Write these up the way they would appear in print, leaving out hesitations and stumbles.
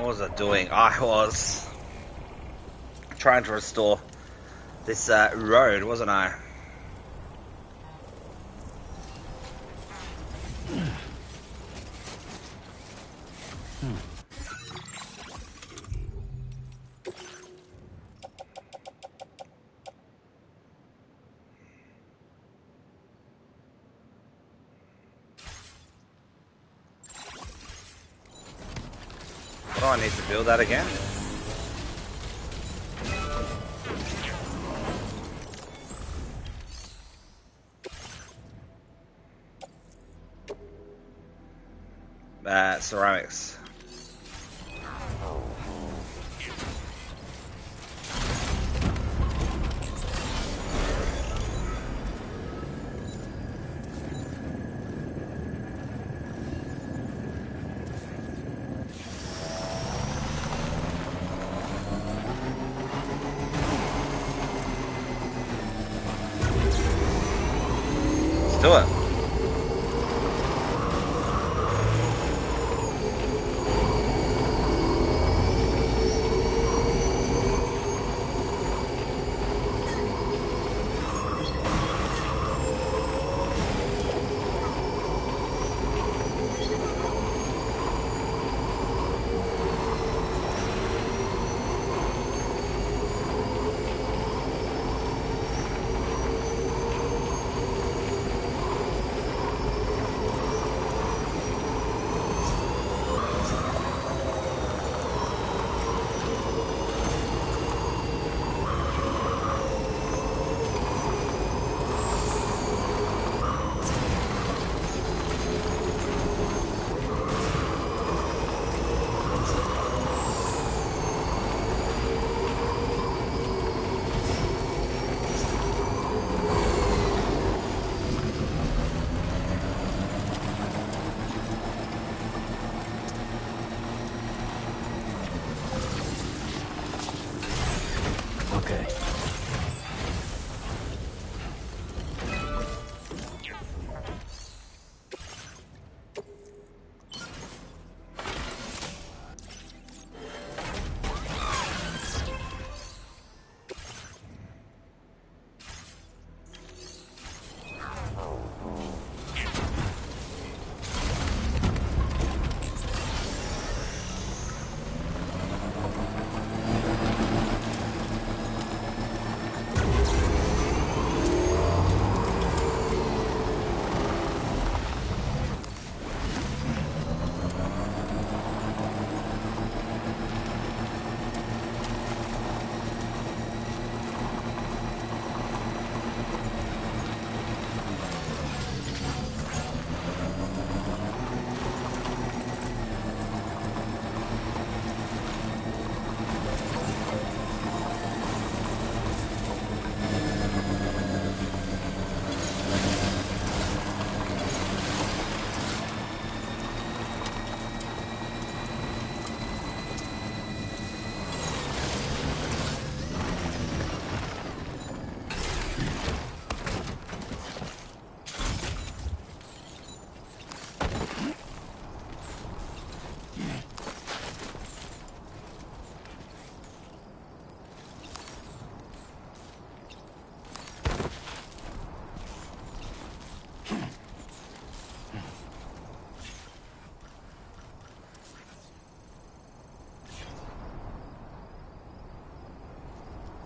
was I doing? I was trying to restore this road, wasn't I? Oh, I need to build that again. Ceramics. Let's do it.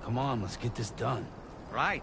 Come on, let's get this done. Right.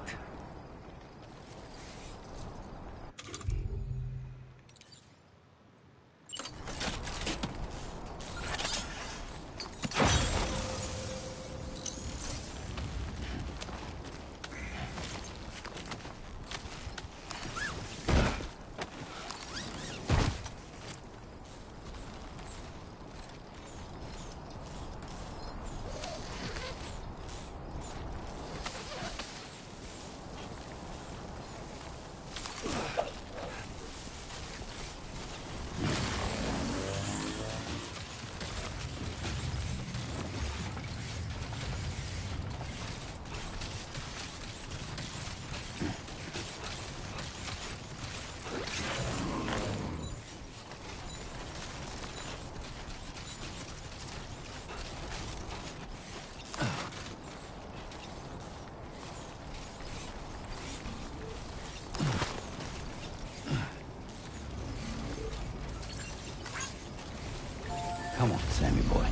Come on, Sammy boy.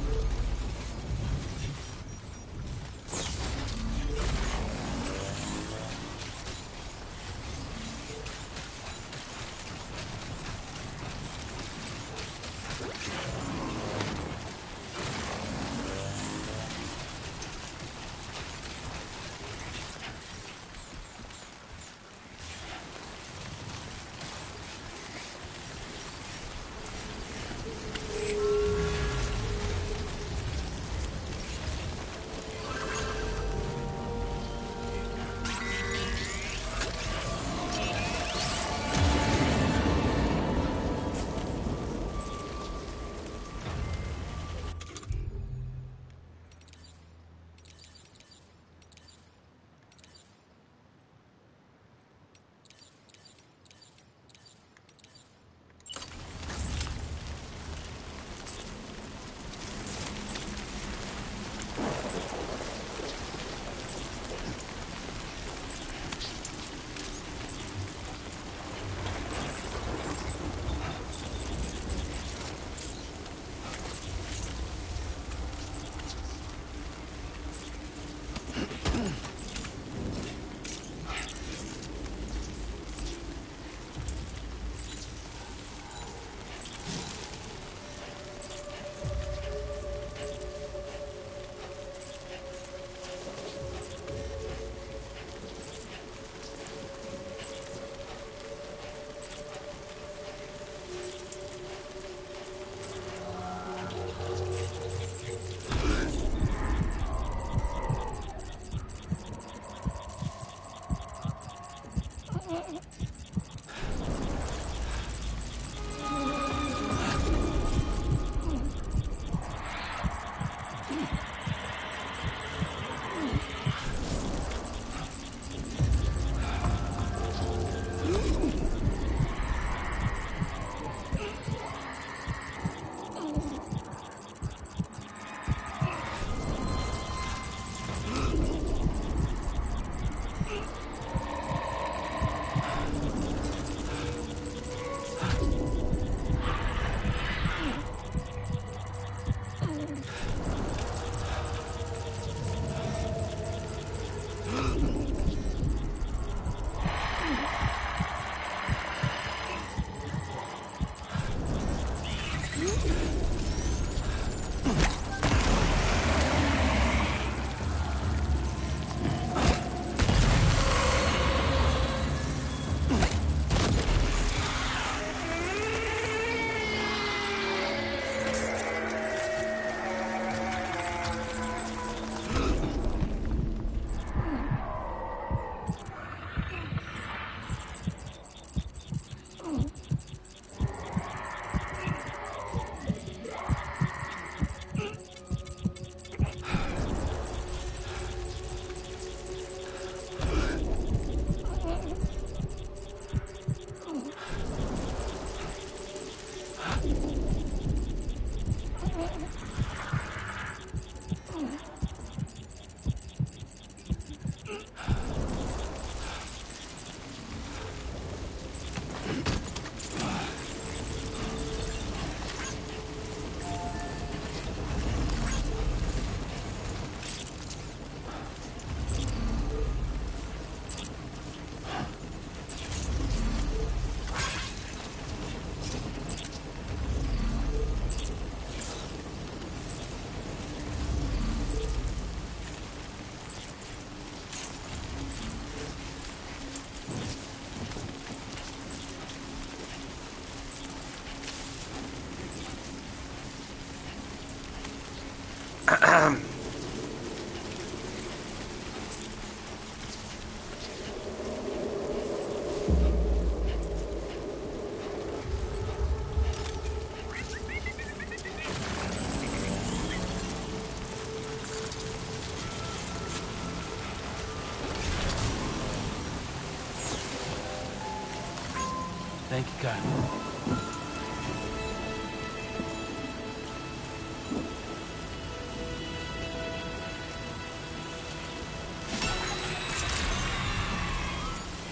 Thank you, God.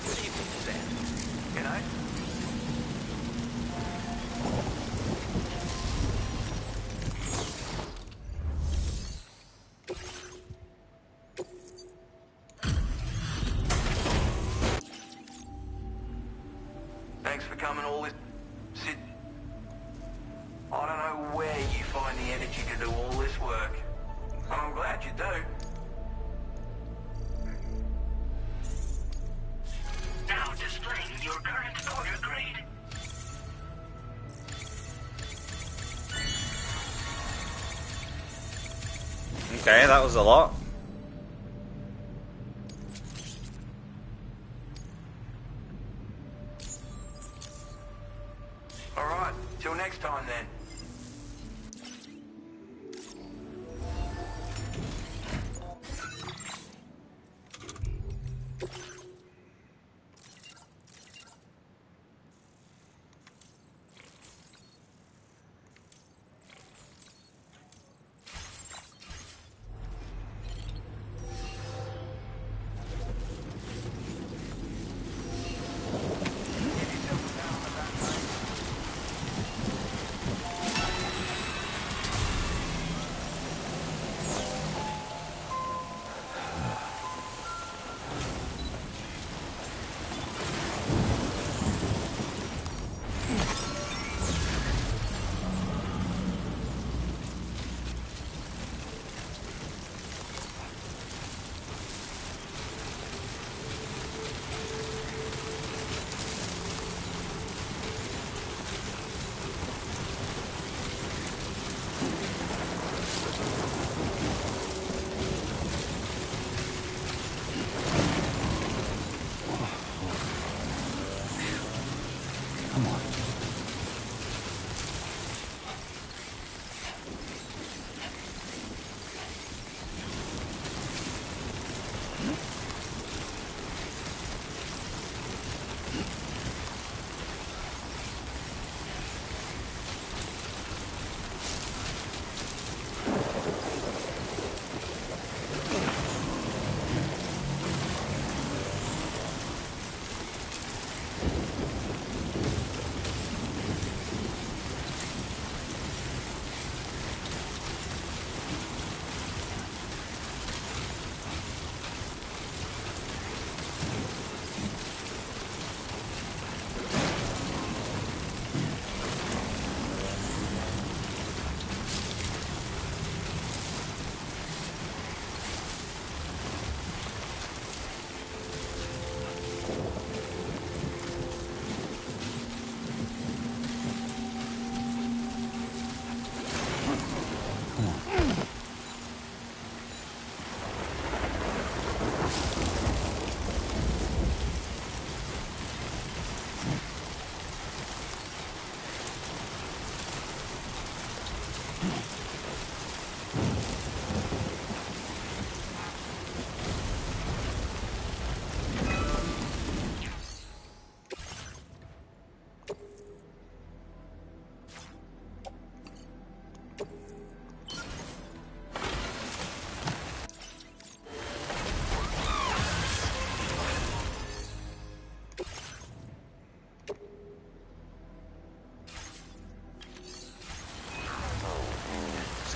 Good evening, Sam. Can I? Thanks for coming all this... Sit... I don't know where you find the energy to do all this work. I'm glad you do. Now displaying your current order grade. Okay, that was a lot. Alright, till next time then.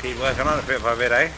Keep working on it bit by bit, eh?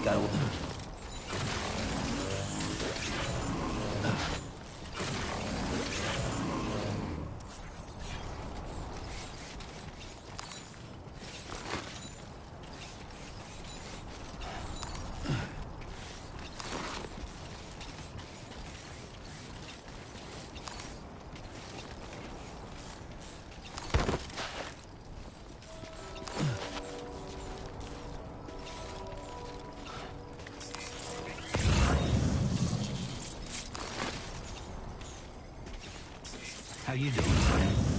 Gotta. How you doing, friend?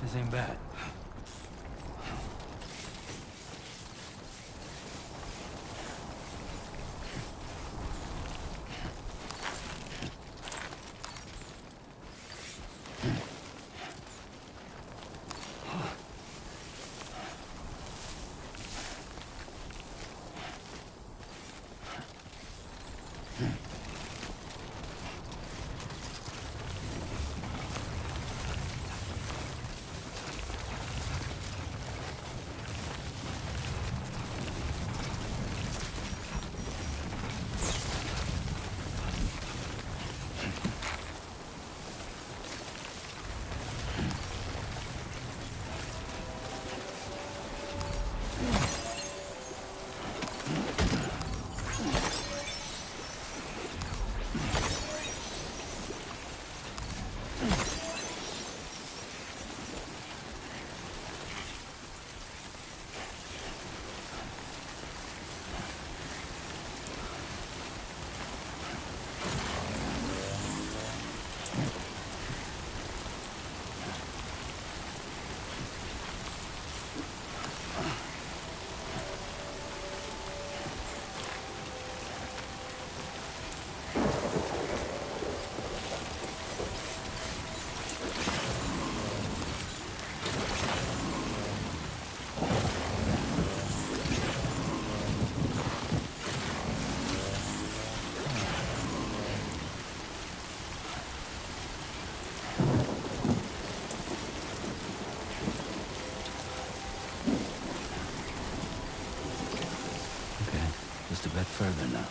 This ain't bad. Just a bit further now.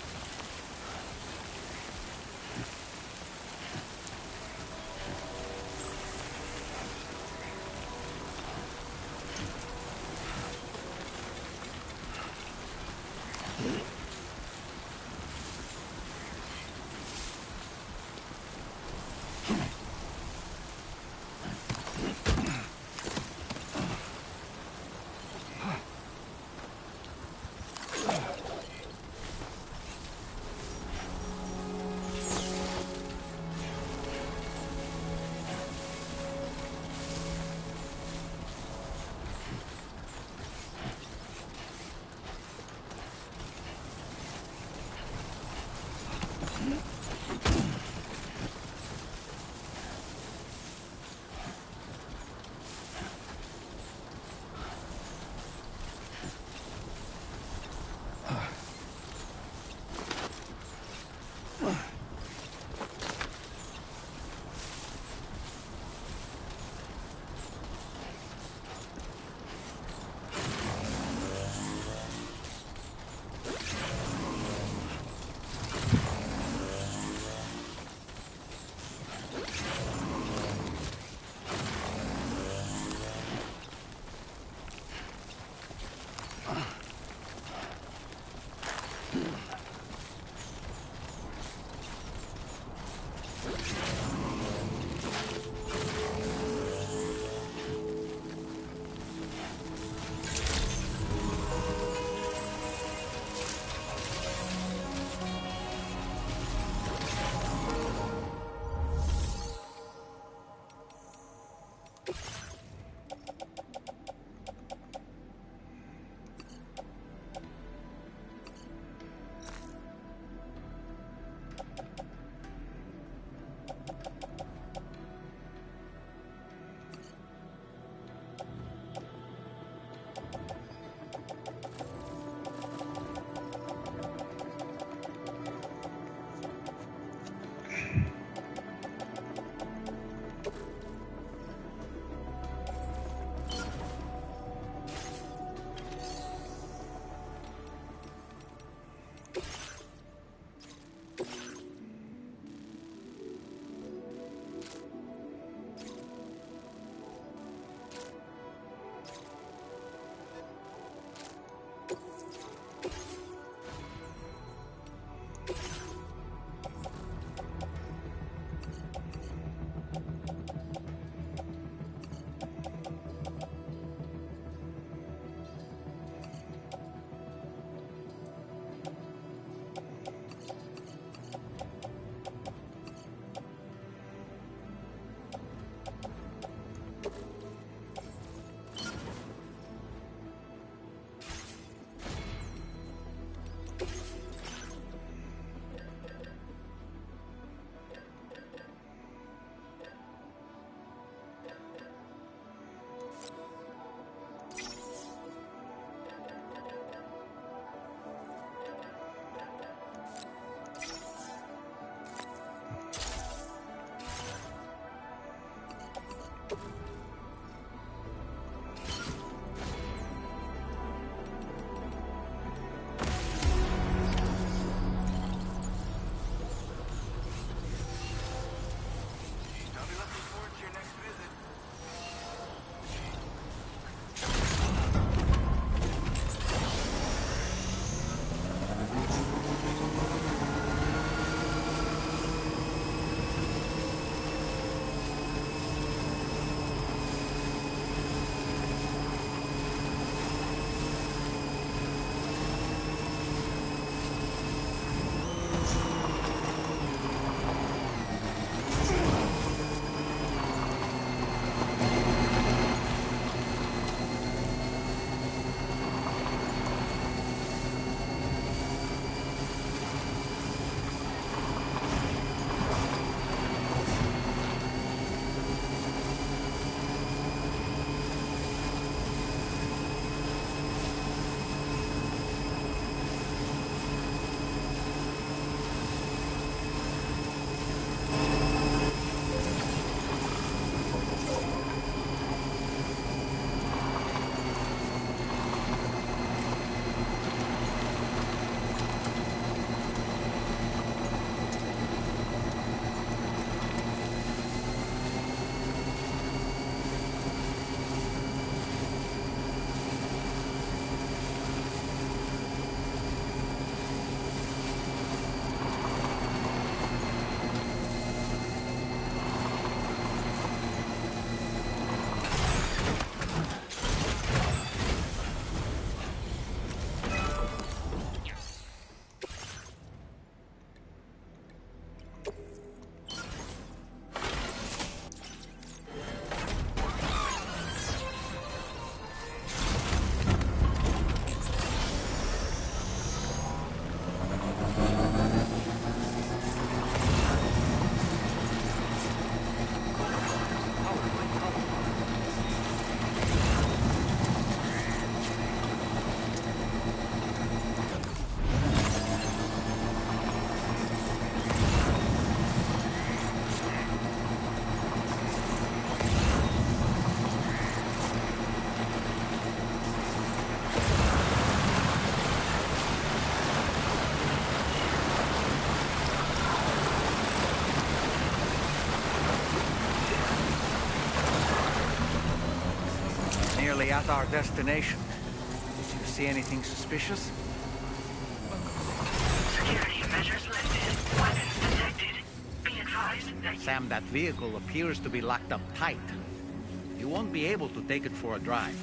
nearly at our destination. Did you see anything suspicious? Security measures lifted. Weapons detected. Be advised that Sam, that vehicle appears to be locked up tight. You won't be able to take it for a drive.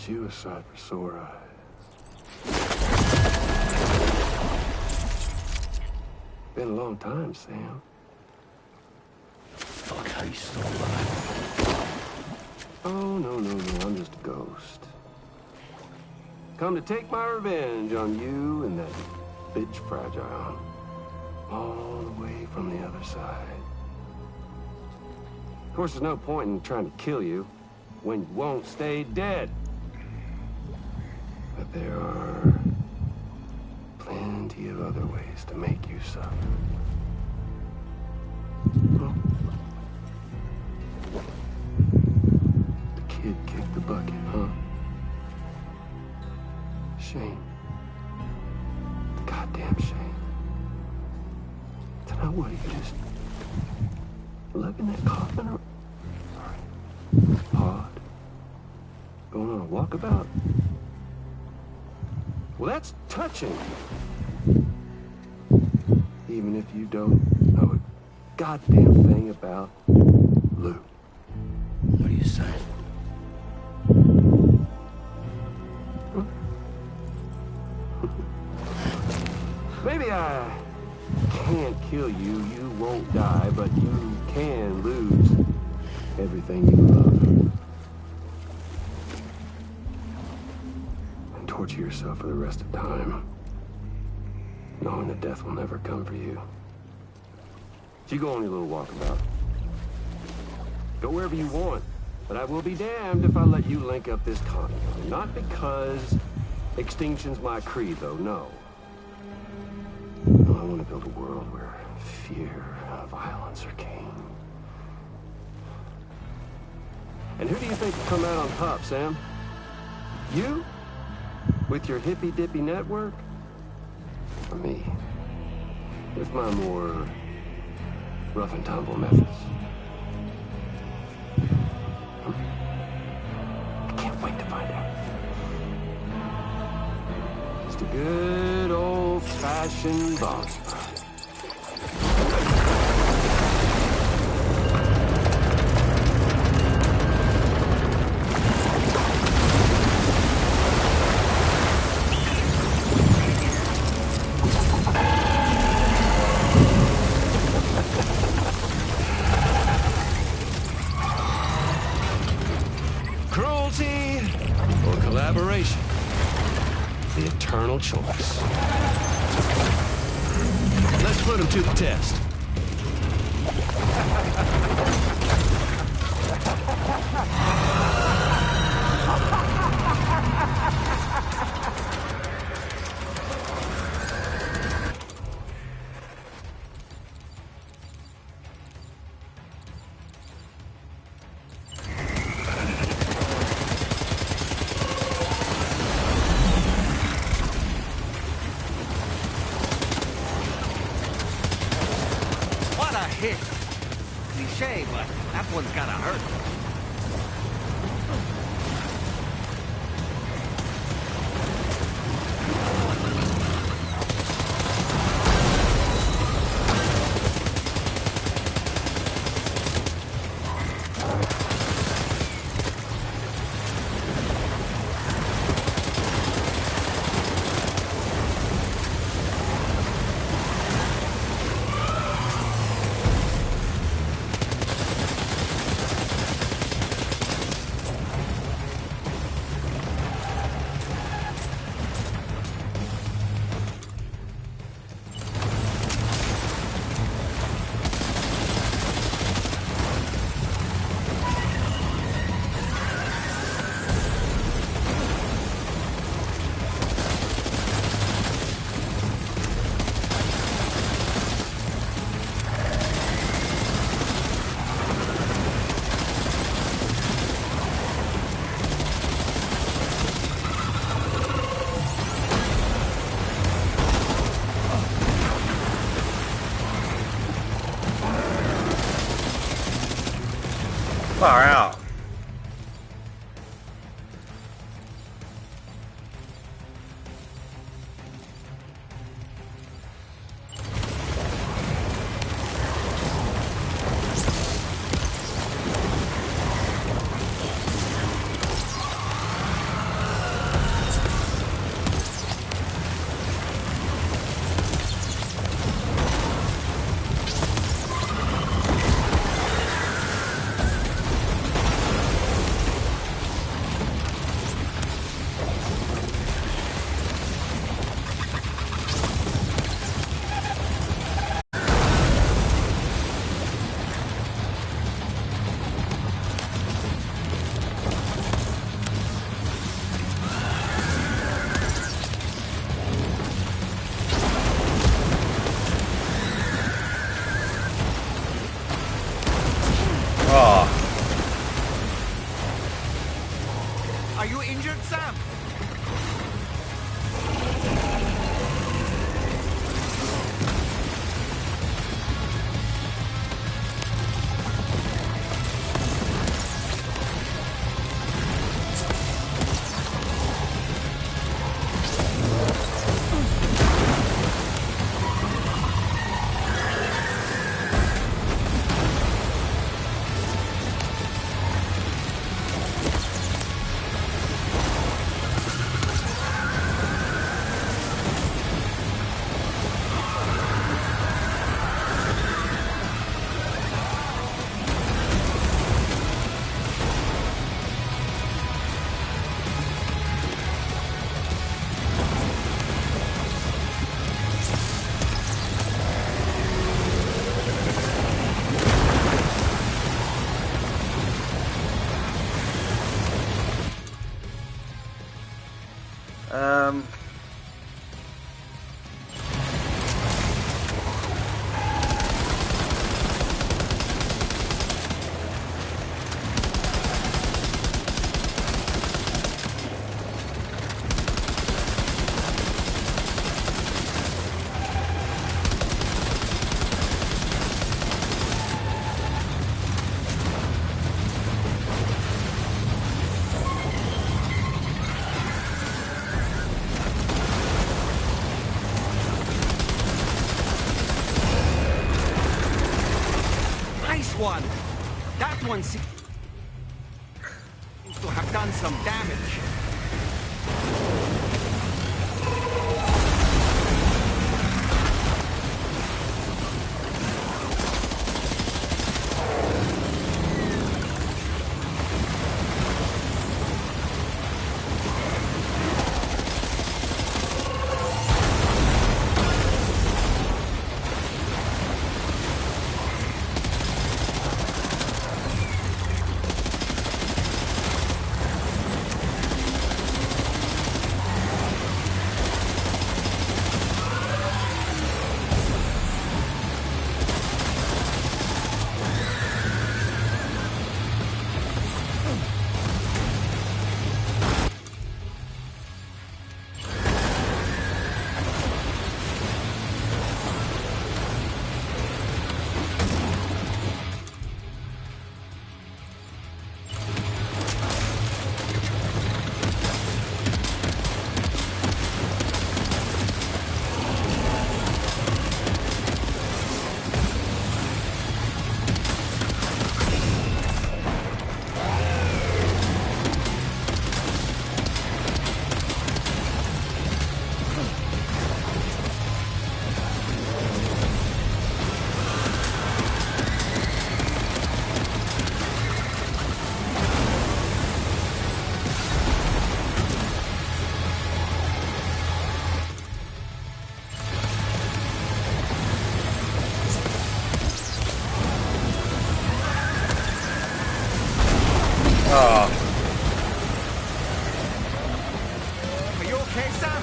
You a sight for sore eyes. Been a long time, Sam. Fuck, how you still alive? Oh, no, I'm just a ghost. Come to take my revenge on you and that bitch Fragile. All the way from the other side. Of course, there's no point in trying to kill you when you won't stay dead. But there are plenty of other ways to make you suffer. Well, the kid kicked the bucket, huh? Shame. Goddamn shame. So now what, you just lugging that coffin or... Sorry. Pod? Going on a walkabout? Well, that's touching. Even if you don't know a goddamn thing about Lou. What do you say? Maybe I can't kill you, you won't die, but you can lose everything you love. Torture yourself for the rest of time, knowing that death will never come for you. So you go on your little walkabout. Go wherever you want, but I will be damned if I let you link up this continent. Not because extinction's my creed, though, no. No, I want to build a world where fear and violence are king. And who do you think will come out on top, Sam? You? With your hippy-dippy network? Or me? With my more rough-and-tumble methods? I can't wait to find out. Just a good old-fashioned boss fight. Collaboration. The eternal choice. Let's put him to the test. Hit. Cliche, but that one's gotta hurt. Far out. Oh. Are you injured, Sam? One. That one seems to have done some damage. Oh. Are you okay, Sam?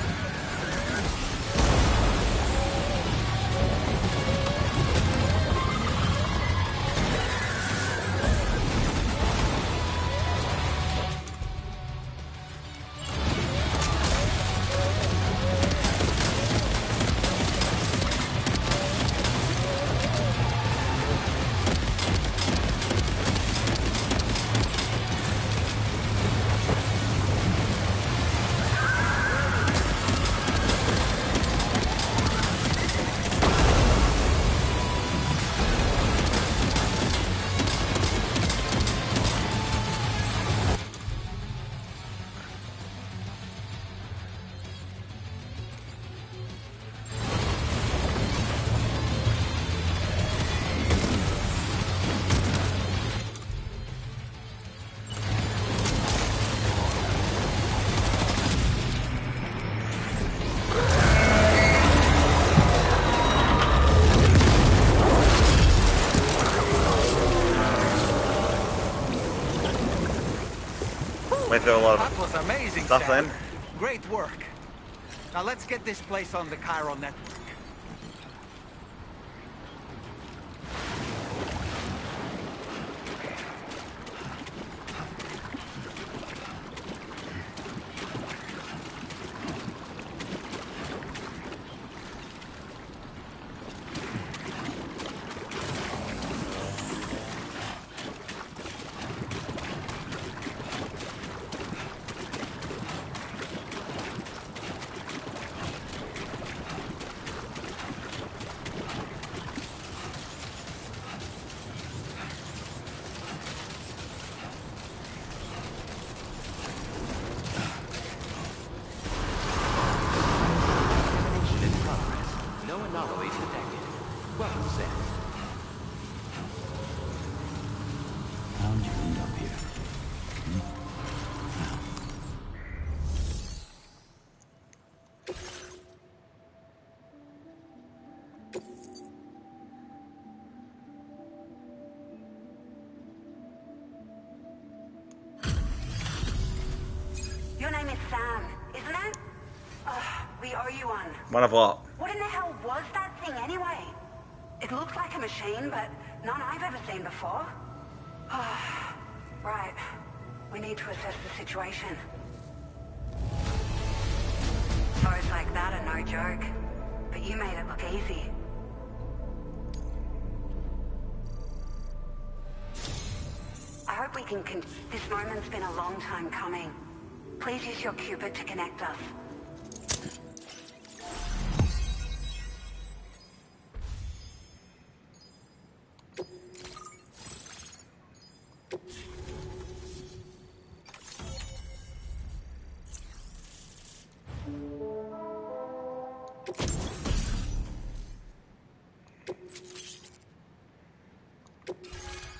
Went through a lot That of was amazing, stuff Sam. then. Great work. Now let's get this place on the Chiral network. How'd you end up here? Your name is Sam, isn't it? We owe you one. One of what? What in the hell was that thing anyway? It looked like a machine, but none I've ever seen before. Right. We need to assess the situation. Foes like that are no joke. But you made it look easy. I hope we can this moment's been a long time coming. Please use your Cupid to connect us.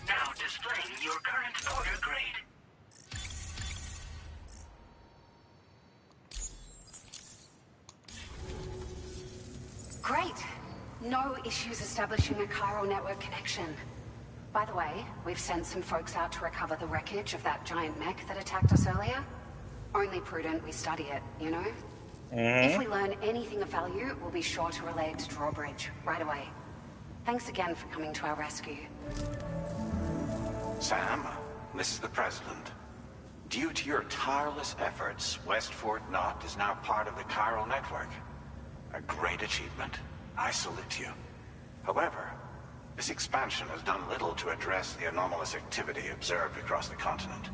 Now displaying your current order grade. Great. No issues establishing a chiral network connection. By the way, we've sent some folks out to recover the wreckage of that giant mech that attacked us earlier. Only prudent we study it, you know? If we learn anything of value, we'll be sure to relay it to Drawbridge right away. Thanks again for coming to our rescue. Sam, this is the President. Due to your tireless efforts, West Fort Knot is now part of the Chiral Network. A great achievement. I salute you. However, this expansion has done little to address the anomalous activity observed across the continent.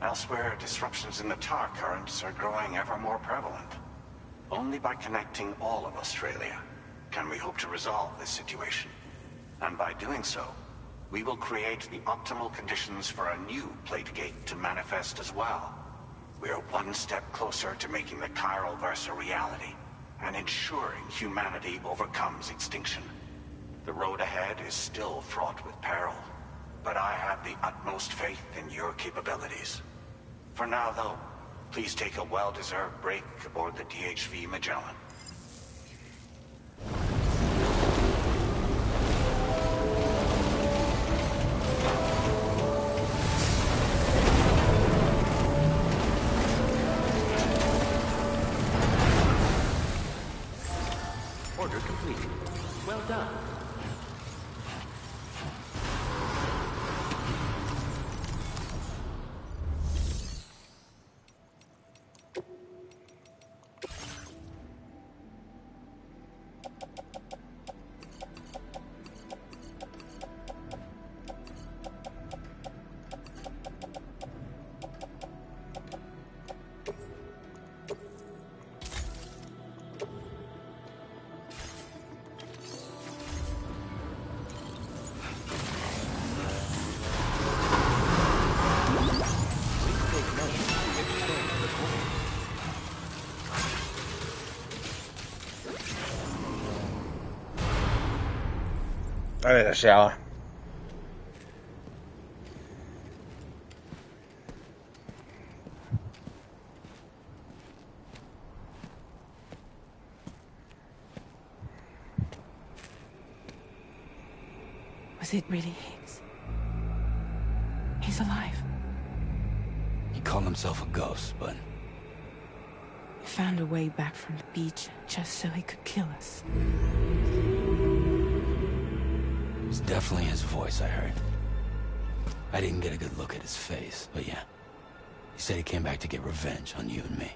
Elsewhere, disruptions in the tar currents are growing ever more prevalent. Only by connecting all of Australia can we hope to resolve this situation. And by doing so, we will create the optimal conditions for a new Plategate to manifest as well. We are one step closer to making the Chiral Verse a reality, and ensuring humanity overcomes extinction. The road ahead is still fraught with peril, but I have the utmost faith in your capabilities. For now, though, please take a well-deserved break aboard the DHV Magellan. Order complete. Well done. I need a shower. Was it really his? He's alive. He called himself a ghost, but... He found a way back from the beach just so he could kill us. It was definitely his voice I heard. I didn't get a good look at his face, but yeah. He said he came back to get revenge on you and me.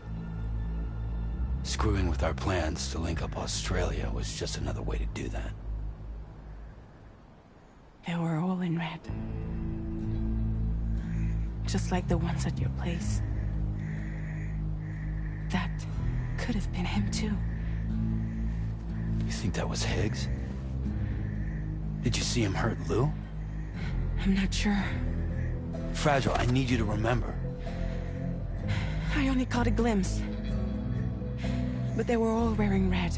Screwing with our plans to link up Australia was just another way to do that. They were all in red. Just like the ones at your place. That could have been him too. You think that was Higgs? Did you see him hurt Lou? I'm not sure. Fragile, I need you to remember. I only caught a glimpse. But they were all wearing red.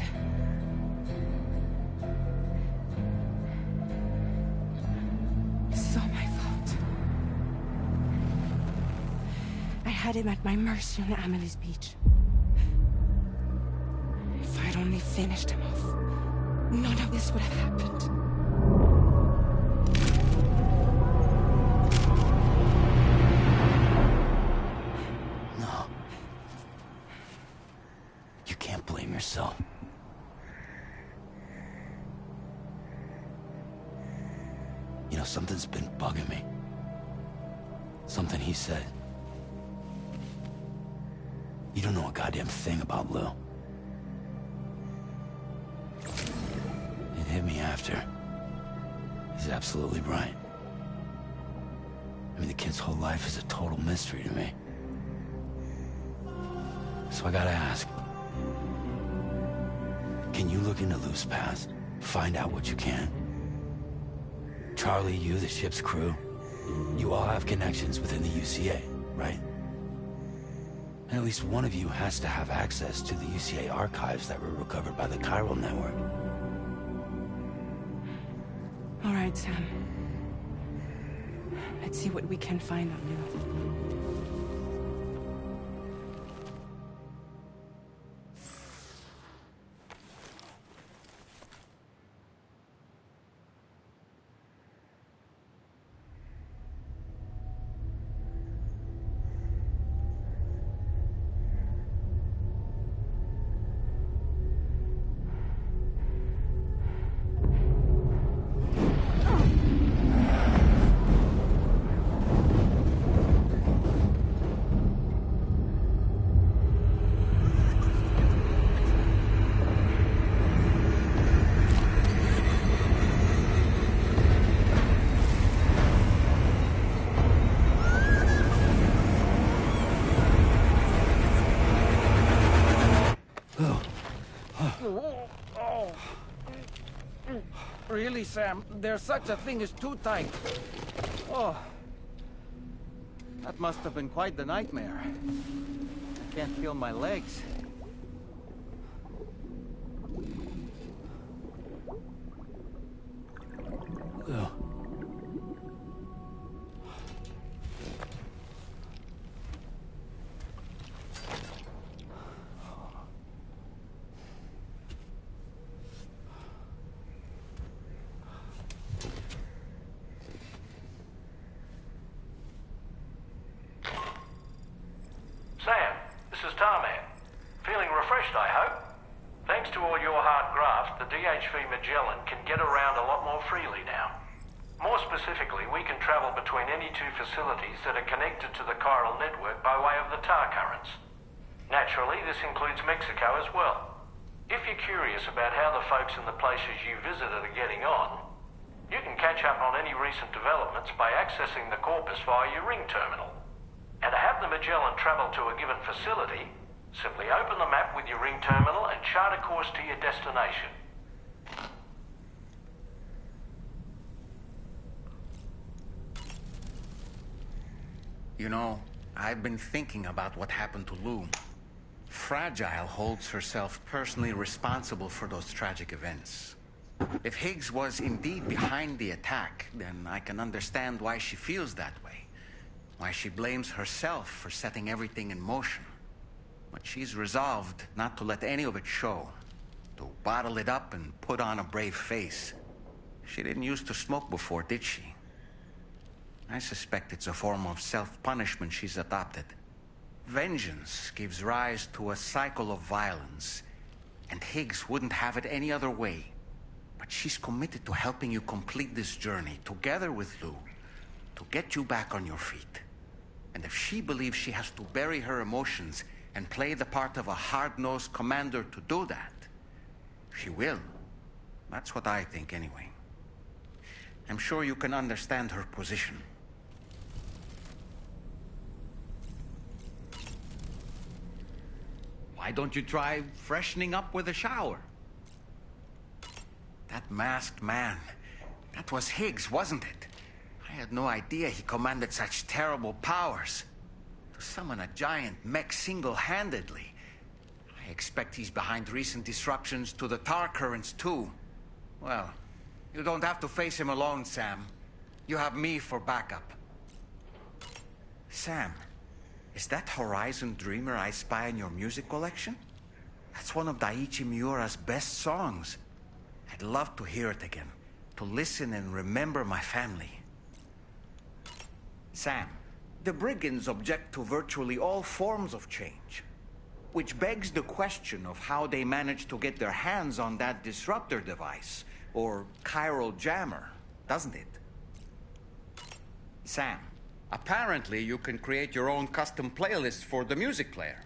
It's all my fault. I had him at my mercy on Amelie's beach. If I'd only finished him off, none of this would have happened. No. You can't blame yourself. You know, something's been bugging me. Something he said. You don't know a goddamn thing about Lou. It hit me after. He's absolutely right. I mean, the kid's whole life is a total mystery to me. So I gotta ask. Can you look into Lou's past? Find out what you can? Charlie, you, the ship's crew, you all have connections within the UCA, right? And at least one of you has to have access to the UCA archives that were recovered by the Chiral Network. All right, Sam. Let's see what we can find on Lou. Really, Sam? There's such a thing as too tight. Oh. That must have been quite the nightmare. I can't feel my legs. Lou. Sam, this is Tarman. Feeling refreshed, I hope? Thanks to all your hard graft, the DHV Magellan can get around a lot more freely now. More specifically, we can travel between any two facilities that are connected to the chiral network by way of the tar currents. Naturally, this includes Mexico as well. If you're curious about how the folks in the places you visited are getting on, you can catch up on any recent developments by accessing the Corpus via your ring terminal. And to have the Magellan travel to a given facility, simply open the map with your ring terminal and chart a course to your destination. You know, I've been thinking about what happened to Lou. Fragile holds herself personally responsible for those tragic events. If Higgs was indeed behind the attack, then I can understand why she feels that way. Why she blames herself for setting everything in motion. But she's resolved not to let any of it show. To bottle it up and put on a brave face. She didn't used to smoke before, did she? I suspect it's a form of self-punishment she's adopted. Vengeance gives rise to a cycle of violence, and Higgs wouldn't have it any other way. But she's committed to helping you complete this journey, together with Lou, to get you back on your feet. And if she believes she has to bury her emotions and play the part of a hard-nosed commander to do that, she will. That's what I think, anyway. I'm sure you can understand her position. Why don't you try freshening up with a shower? That masked man, that was Higgs, wasn't it? I had no idea he commanded such terrible powers. To summon a giant mech single-handedly. I expect he's behind recent disruptions to the tar currents, too. Well, you don't have to face him alone, Sam. You have me for backup. Sam, is that Horizon Dreamer I spy in your music collection? That's one of Daiichi Miura's best songs. I'd love to hear it again, to listen and remember my family. Sam, the brigands object to virtually all forms of change, which begs the question of how they managed to get their hands on that disruptor device, or chiral jammer, doesn't it? Sam, apparently you can create your own custom playlist for the music player.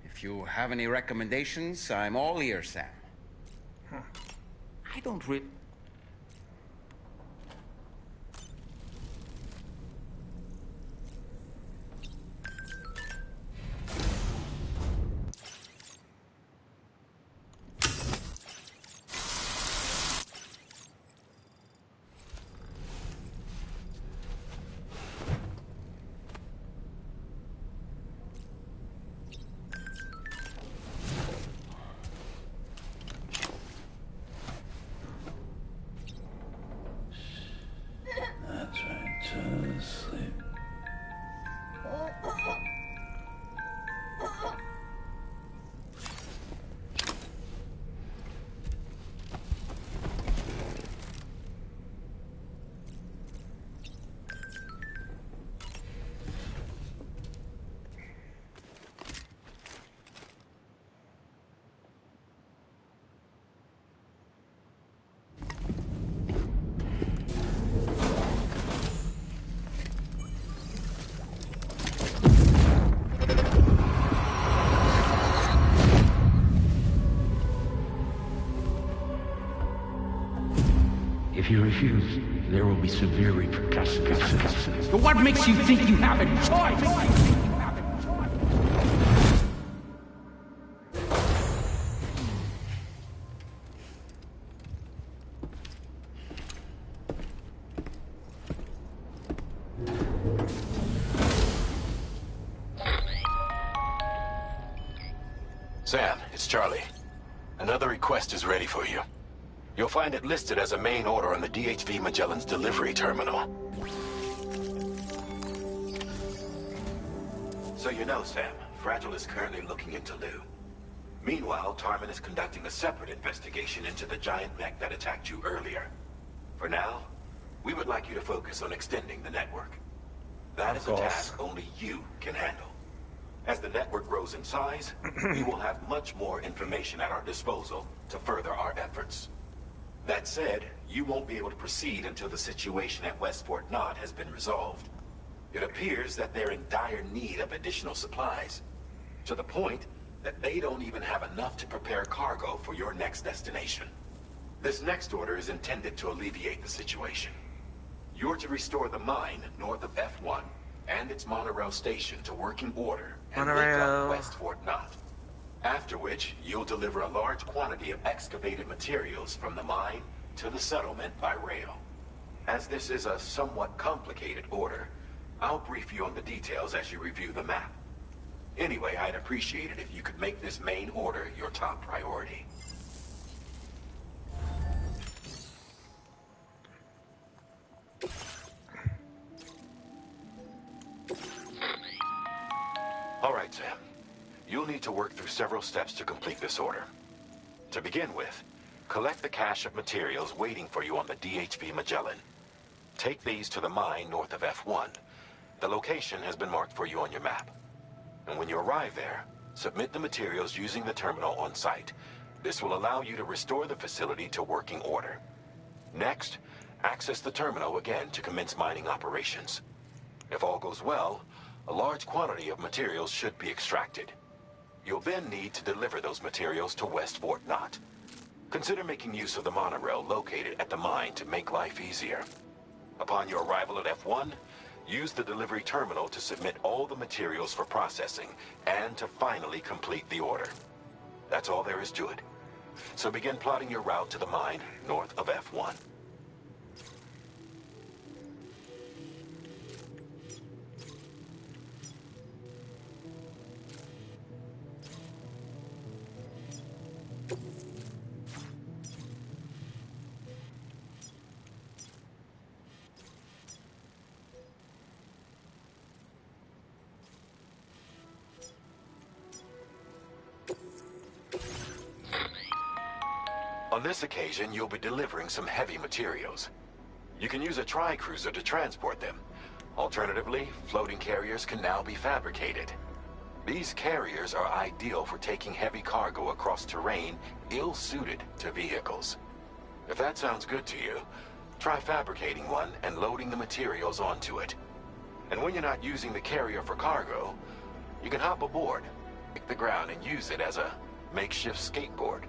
If you have any recommendations, I'm all ears, Sam. I don't really... That's right, just sleep. If you refuse, there will be severe repercussions. But what makes you think you have a choice? Sam, it's Charlie. Another request is ready for you. You'll find it listed as a main order on the DHV Magellan's delivery terminal. So you know, Sam, Fragile is currently looking into Lou. Meanwhile, Tarman is conducting a separate investigation into the giant mech that attacked you earlier. For now, we would like you to focus on extending the network. That is a task only you can handle. As the network grows in size, we will have much more information at our disposal to further our efforts. That said, you won't be able to proceed until the situation at Westport Knot has been resolved. It appears that they're in dire need of additional supplies, to the point that they don't even have enough to prepare cargo for your next destination. This next order is intended to alleviate the situation. You're to restore the mine north of F1 and its monorail station to working order and link up Westport Knot. After which, you'll deliver a large quantity of excavated materials from the mine to the settlement by rail. As this is a somewhat complicated order, I'll brief you on the details as you review the map. Anyway, I'd appreciate it if you could make this main order your top priority. All right, Sam. You'll need to work through several steps to complete this order. To begin with, collect the cache of materials waiting for you on the DHV Magellan. Take these to the mine north of F1. The location has been marked for you on your map. And when you arrive there, submit the materials using the terminal on site. This will allow you to restore the facility to working order. Next, access the terminal again to commence mining operations. If all goes well, a large quantity of materials should be extracted. You'll then need to deliver those materials to West Fort Knott. Consider making use of the monorail located at the mine to make life easier. Upon your arrival at F1, use the delivery terminal to submit all the materials for processing and to finally complete the order. That's all there is to it. So begin plotting your route to the mine north of F1. On this occasion, you'll be delivering some heavy materials. You can use a tri-cruiser to transport them. Alternatively, floating carriers can now be fabricated. These carriers are ideal for taking heavy cargo across terrain ill-suited to vehicles. If that sounds good to you, try fabricating one and loading the materials onto it. And when you're not using the carrier for cargo, you can hop aboard, pick the ground, and use it as a makeshift skateboard.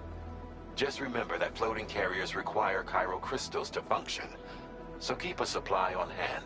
Just remember that floating carriers require chiral crystals to function, so keep a supply on hand.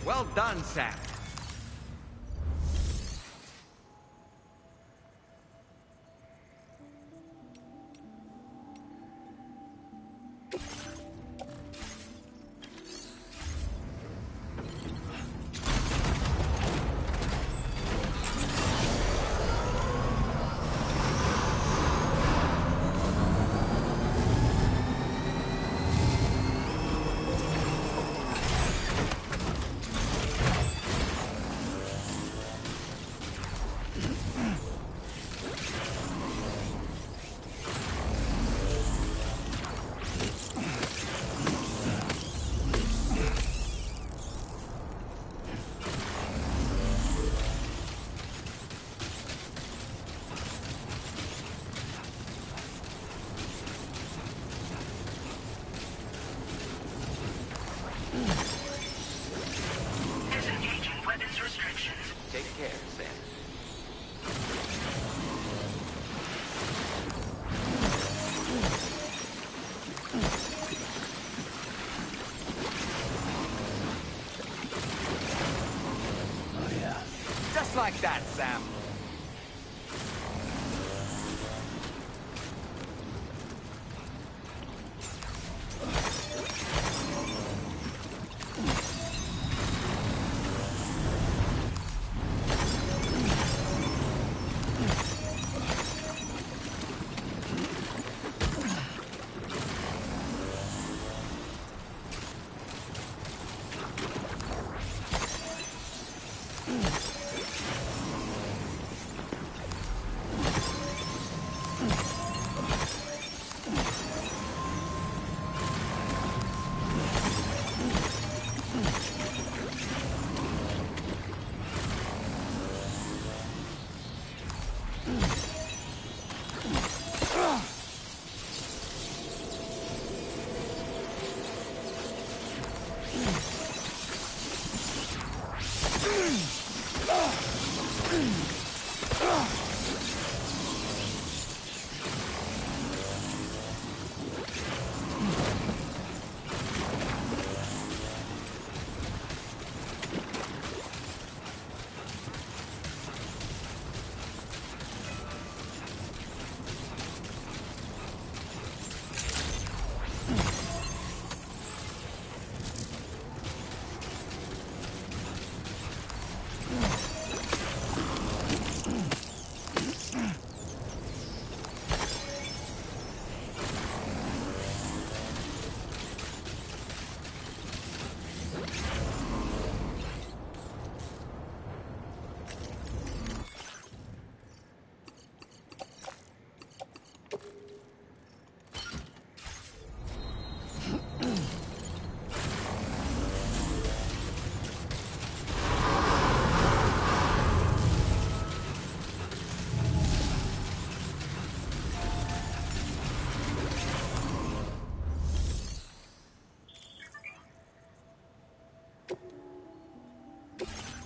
Well done, Sam. Disengaging weapons restrictions. Take care, Sam. Oh, yeah. Just like that, Sam.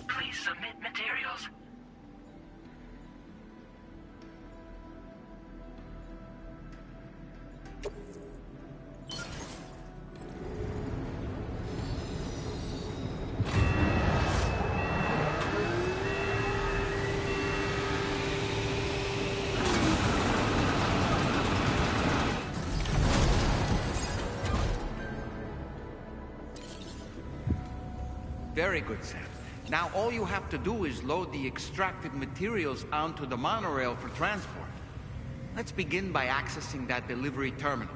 Please submit materials. Very good, Sam. Now all you have to do is load the extracted materials onto the monorail for transport. Let's begin by accessing that delivery terminal.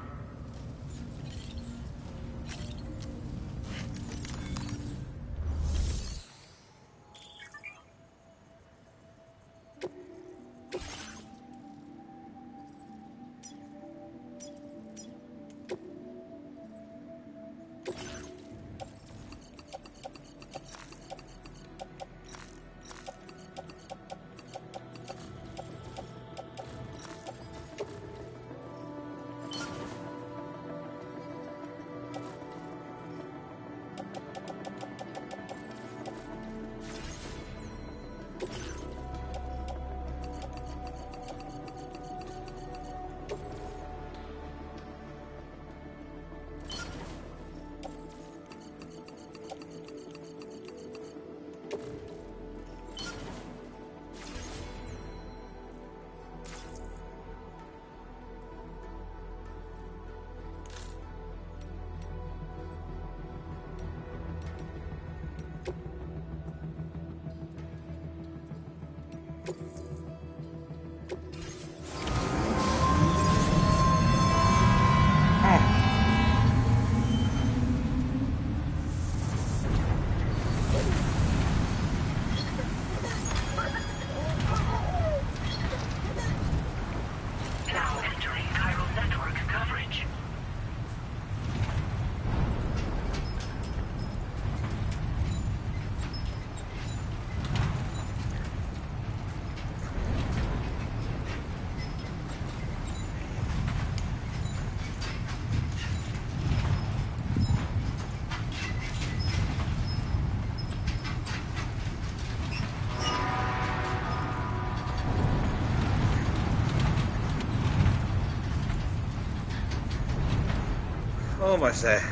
Almost there.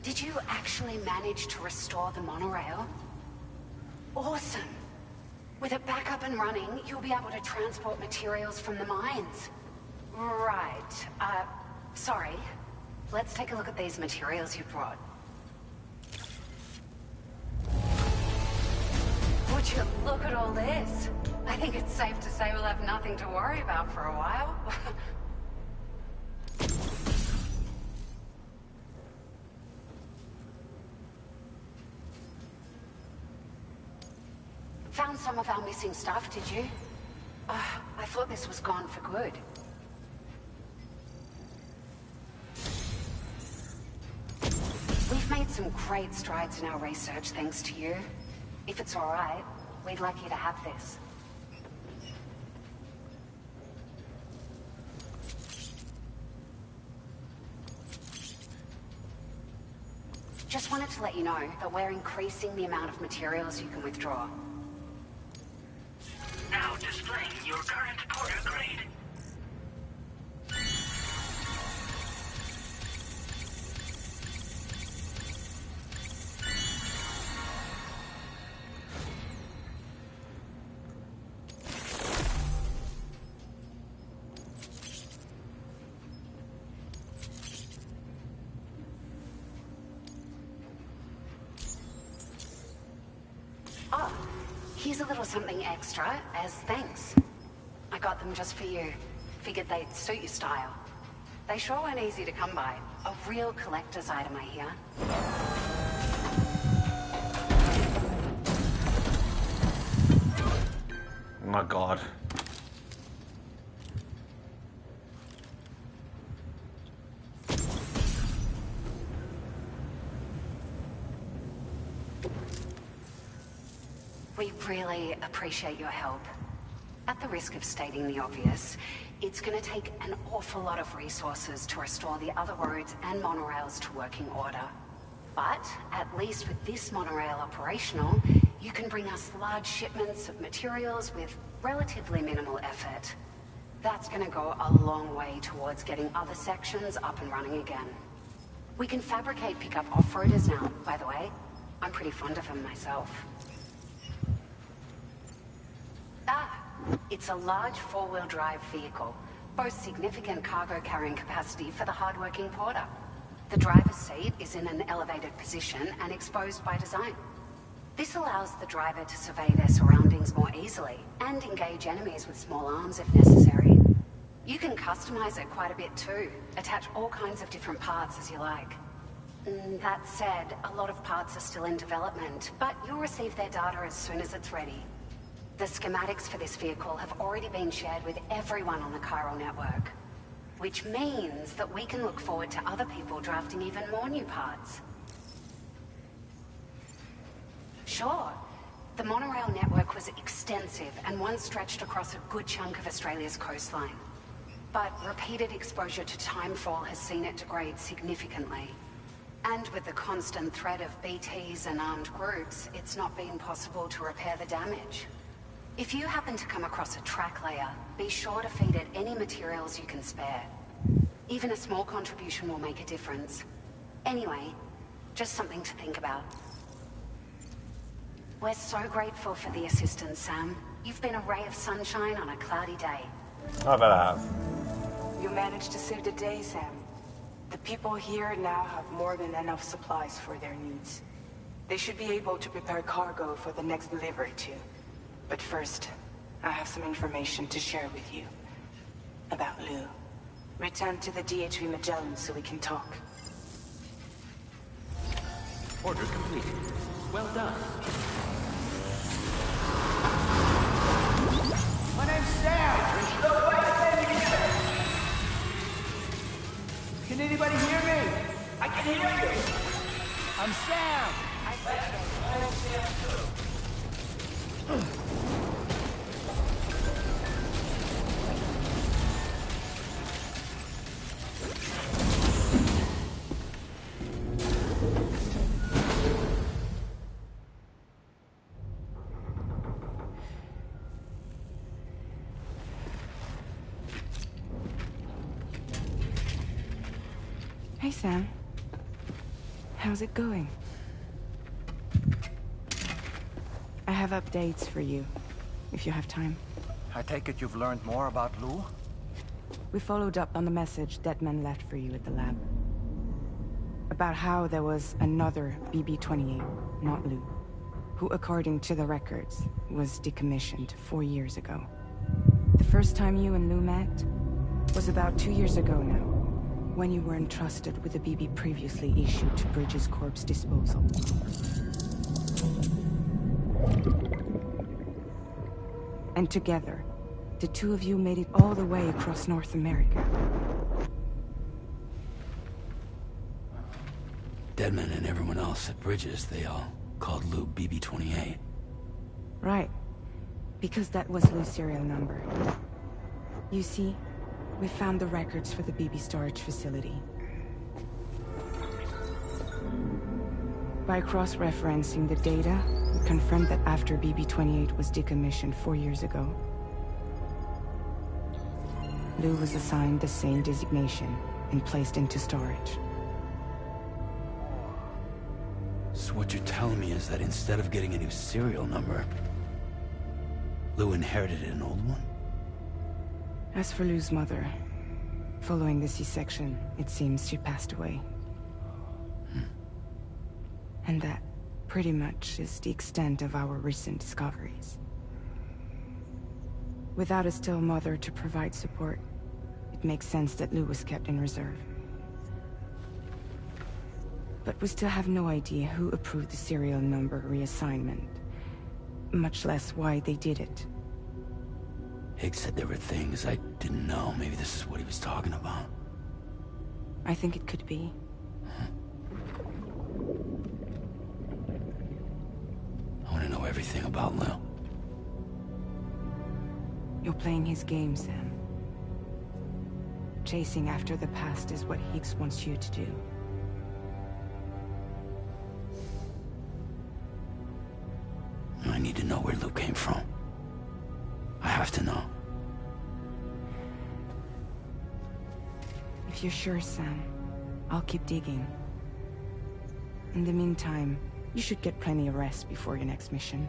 Did you actually manage to restore the monorail? Awesome! With it back up and running, you'll be able to transport materials from the mines. Right. Sorry. Let's take a look at these materials you brought. Would you look at all this? I think it's safe to say we'll have nothing to worry about for a while. Found some of our missing stuff, did you? I thought this was gone for good. We've made some great strides in our research thanks to you. If it's all right, we'd like you to have this. Just wanted to let you know that we're increasing the amount of materials you can withdraw. Now displaying your current porter grade. Oh, here's a little something extra as thanks. I got them just for you. Figured they'd suit your style. They sure weren't easy to come by. A real collector's item, I hear. Oh my god. We really appreciate your help. At the risk of stating the obvious, it's going to take an awful lot of resources to restore the other roads and monorails to working order. But, at least with this monorail operational, you can bring us large shipments of materials with relatively minimal effort. That's going to go a long way towards getting other sections up and running again. We can fabricate pickup off-roaders now, by the way. I'm pretty fond of them myself. It's a large four-wheel drive vehicle, boasts significant cargo carrying capacity for the hard-working porter. The driver's seat is in an elevated position and exposed by design. This allows the driver to survey their surroundings more easily and engage enemies with small arms if necessary. You can customize it quite a bit too, attach all kinds of different parts as you like. That said, a lot of parts are still in development, but you'll receive their data as soon as it's ready. The schematics for this vehicle have already been shared with everyone on the chiral network, which means that we can look forward to other people drafting even more new parts. Sure, the monorail network was extensive and once stretched across a good chunk of Australia's coastline. But repeated exposure to timefall has seen it degrade significantly. And with the constant threat of BTs and armed groups, it's not been possible to repair the damage. If you happen to come across a track layer, be sure to feed it any materials you can spare. Even a small contribution will make a difference. Anyway, just something to think about. We're so grateful for the assistance, Sam. You've been a ray of sunshine on a cloudy day. I bet I have. You managed to save the day, Sam. The people here now have more than enough supplies for their needs. They should be able to prepare cargo for the next delivery too. But first, I have some information to share with you. About Lou. Return to the DHV Magellan so we can talk. Order complete. Well done. My name's Sam. Can anybody hear me? I can hear you. I'm Sam. I'm Sam too. Hey, Sam. How's it going? I have updates for you, if you have time. I take it you've learned more about Lou? We followed up on the message Deadman left for you at the lab. About how there was another BB-28, not Lou, who, according to the records, was decommissioned 4 years ago. The first time you and Lou met was about 2 years ago now, when you were entrusted with a BB previously issued to Bridges Corp's disposal. And together, the two of you made it all the way across North America. Deadman and everyone else at Bridges, they all called Lou BB-28. Right. Because that was Lou's serial number. You see, we found the records for the BB storage facility. By cross-referencing the data, we confirmed that after BB-28 was decommissioned 4 years ago, Lou was assigned the same designation and placed into storage. So what you're telling me is that instead of getting a new serial number, Lou inherited an old one? As for Lou's mother, following the C-section, it seems she passed away. And that, pretty much, is the extent of our recent discoveries. Without a still mother to provide support, it makes sense that Lou was kept in reserve. But we still have no idea who approved the serial number reassignment, much less why they did it. Higgs said there were things I didn't know. Maybe this is what he was talking about. I think it could be. I want to know everything about Lou. You're playing his game, Sam. Chasing after the past is what Higgs wants you to do. I need to know where Lou came from. I have to know. If you're sure, Sam, I'll keep digging. In the meantime, you should get plenty of rest before your next mission.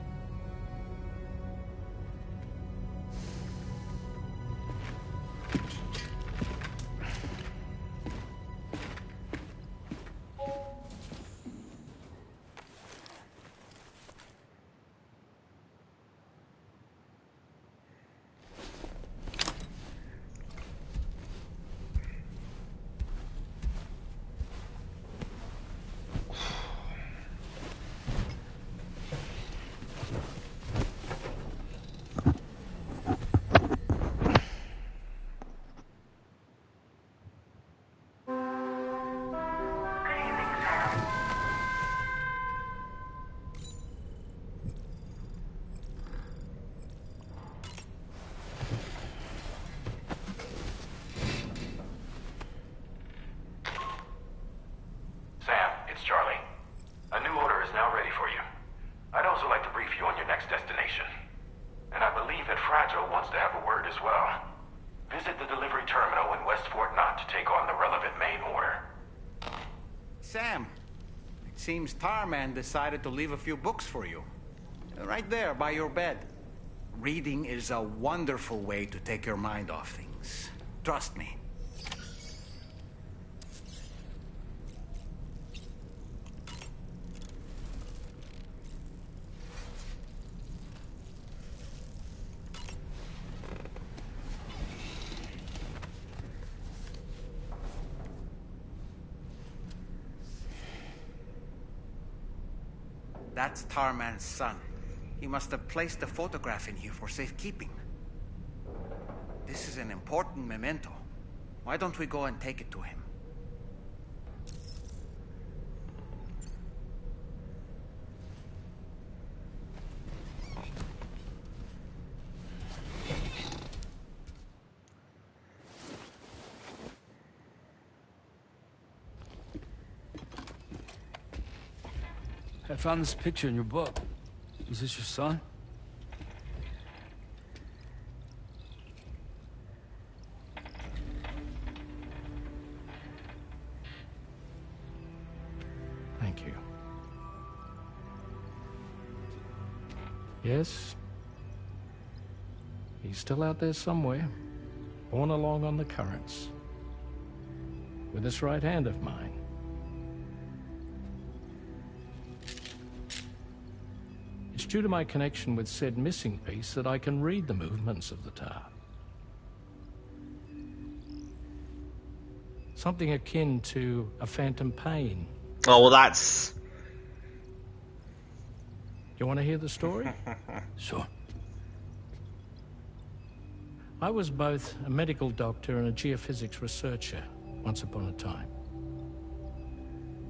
Sam, it seems Tarman decided to leave a few books for you. Right there, by your bed. Reading is a wonderful way to take your mind off things. Trust me. That's Tarman's son. He must have placed the photograph in here for safekeeping. This is an important memento. Why don't we go and take it to him? I found this picture in your book. Is this your son? Thank you. Yes. He's still out there somewhere, borne along on the currents, with this right hand of mine. It's due to my connection with said missing piece that I can read the movements of the tar. Something akin to a phantom pain. Oh, well, that's... You want to hear the story? Sure. I was both a medical doctor and a geophysics researcher once upon a time.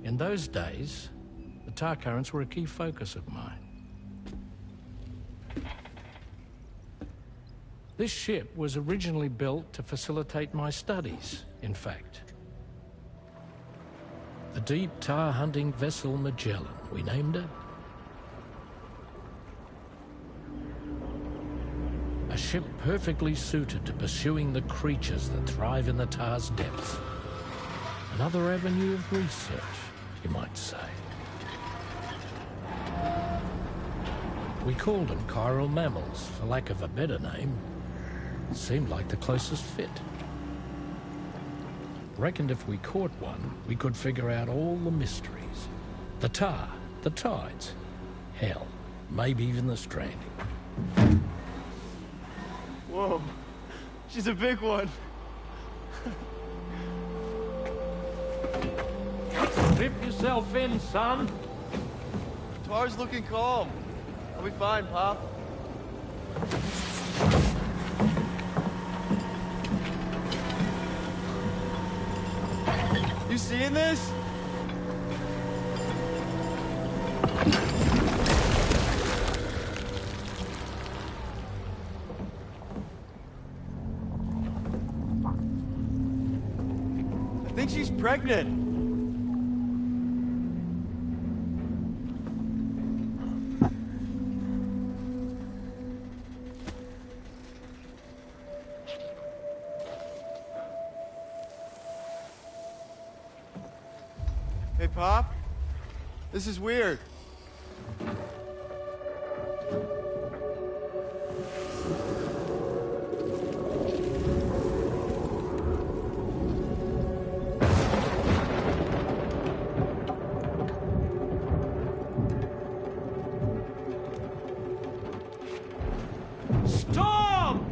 In those days, the tar currents were a key focus of mine. This ship was originally built to facilitate my studies, in fact. The deep tar hunting vessel Magellan, we named it. A ship perfectly suited to pursuing the creatures that thrive in the tar's depths. Another avenue of research, you might say. We called them chiral mammals, for lack of a better name. Seemed like the closest fit. Reckoned if we caught one, we could figure out all the mysteries. The tar, the tides, hell, maybe even the stranding. Whoa, she's a big one. Strip yourself in, son. Tar's looking calm. I'll be fine, Pop. You seeing this? I think she's pregnant. Hey, Pop. This is weird. Storm!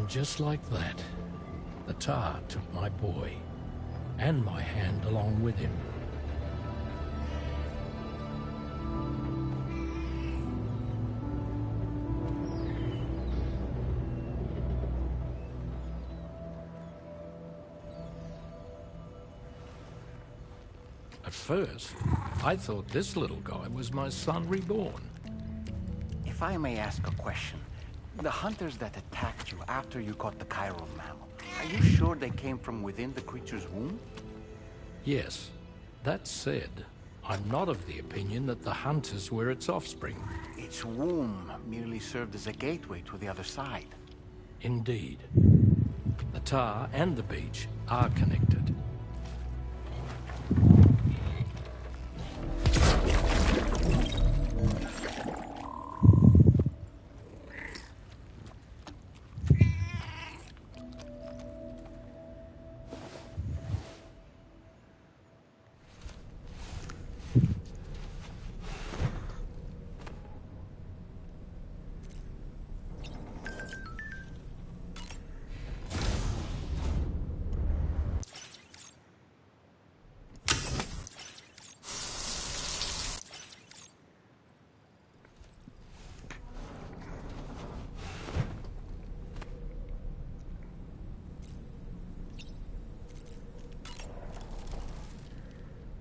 And just like that, the tar took my boy, and my hand along with him. At first, I thought this little guy was my son reborn. If I may ask a question, the hunters that attacked you after you caught the chiral mammal, are you sure they came from within the creature's womb? Yes. That said, I'm not of the opinion that the hunters were its offspring. Its womb merely served as a gateway to the other side. Indeed. The tar and the beach are connected.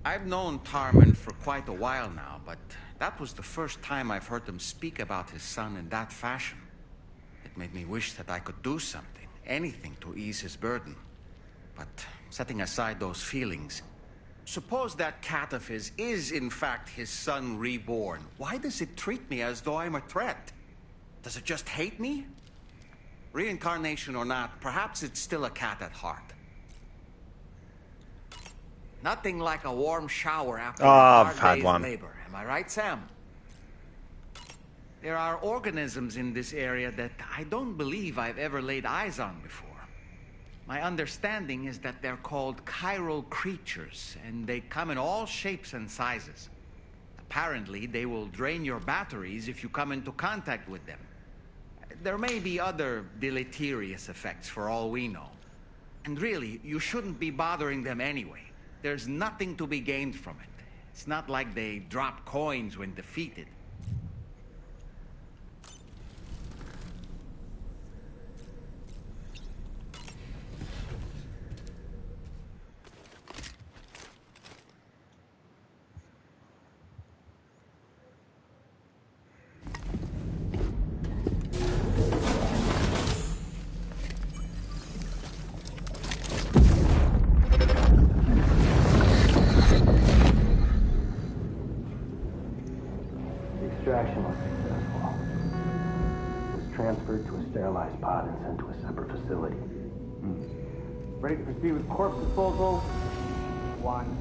I've known Tarman for quite a while now, but that was the first time I've heard him speak about his son in that fashion. It made me wish that I could do something, anything to ease his burden. But setting aside those feelings, suppose that cat of his is in fact his son reborn. Why does it treat me as though I'm a threat? Does it just hate me? Reincarnation or not, perhaps it's still a cat at heart. Nothing like a warm shower after a hard day's labor. Am I right, Sam? There are organisms in this area that I don't believe I've ever laid eyes on before. My understanding is that they're called chiral creatures, and they come in all shapes and sizes. Apparently, they will drain your batteries if you come into contact with them. There may be other deleterious effects for all we know. And really, you shouldn't be bothering them anyway. There's nothing to be gained from it. It's not like they drop coins when defeated. Extraction was successful. It was transferred to a sterilized pod and sent to a separate facility. Ready to proceed with corpse disposal? 1.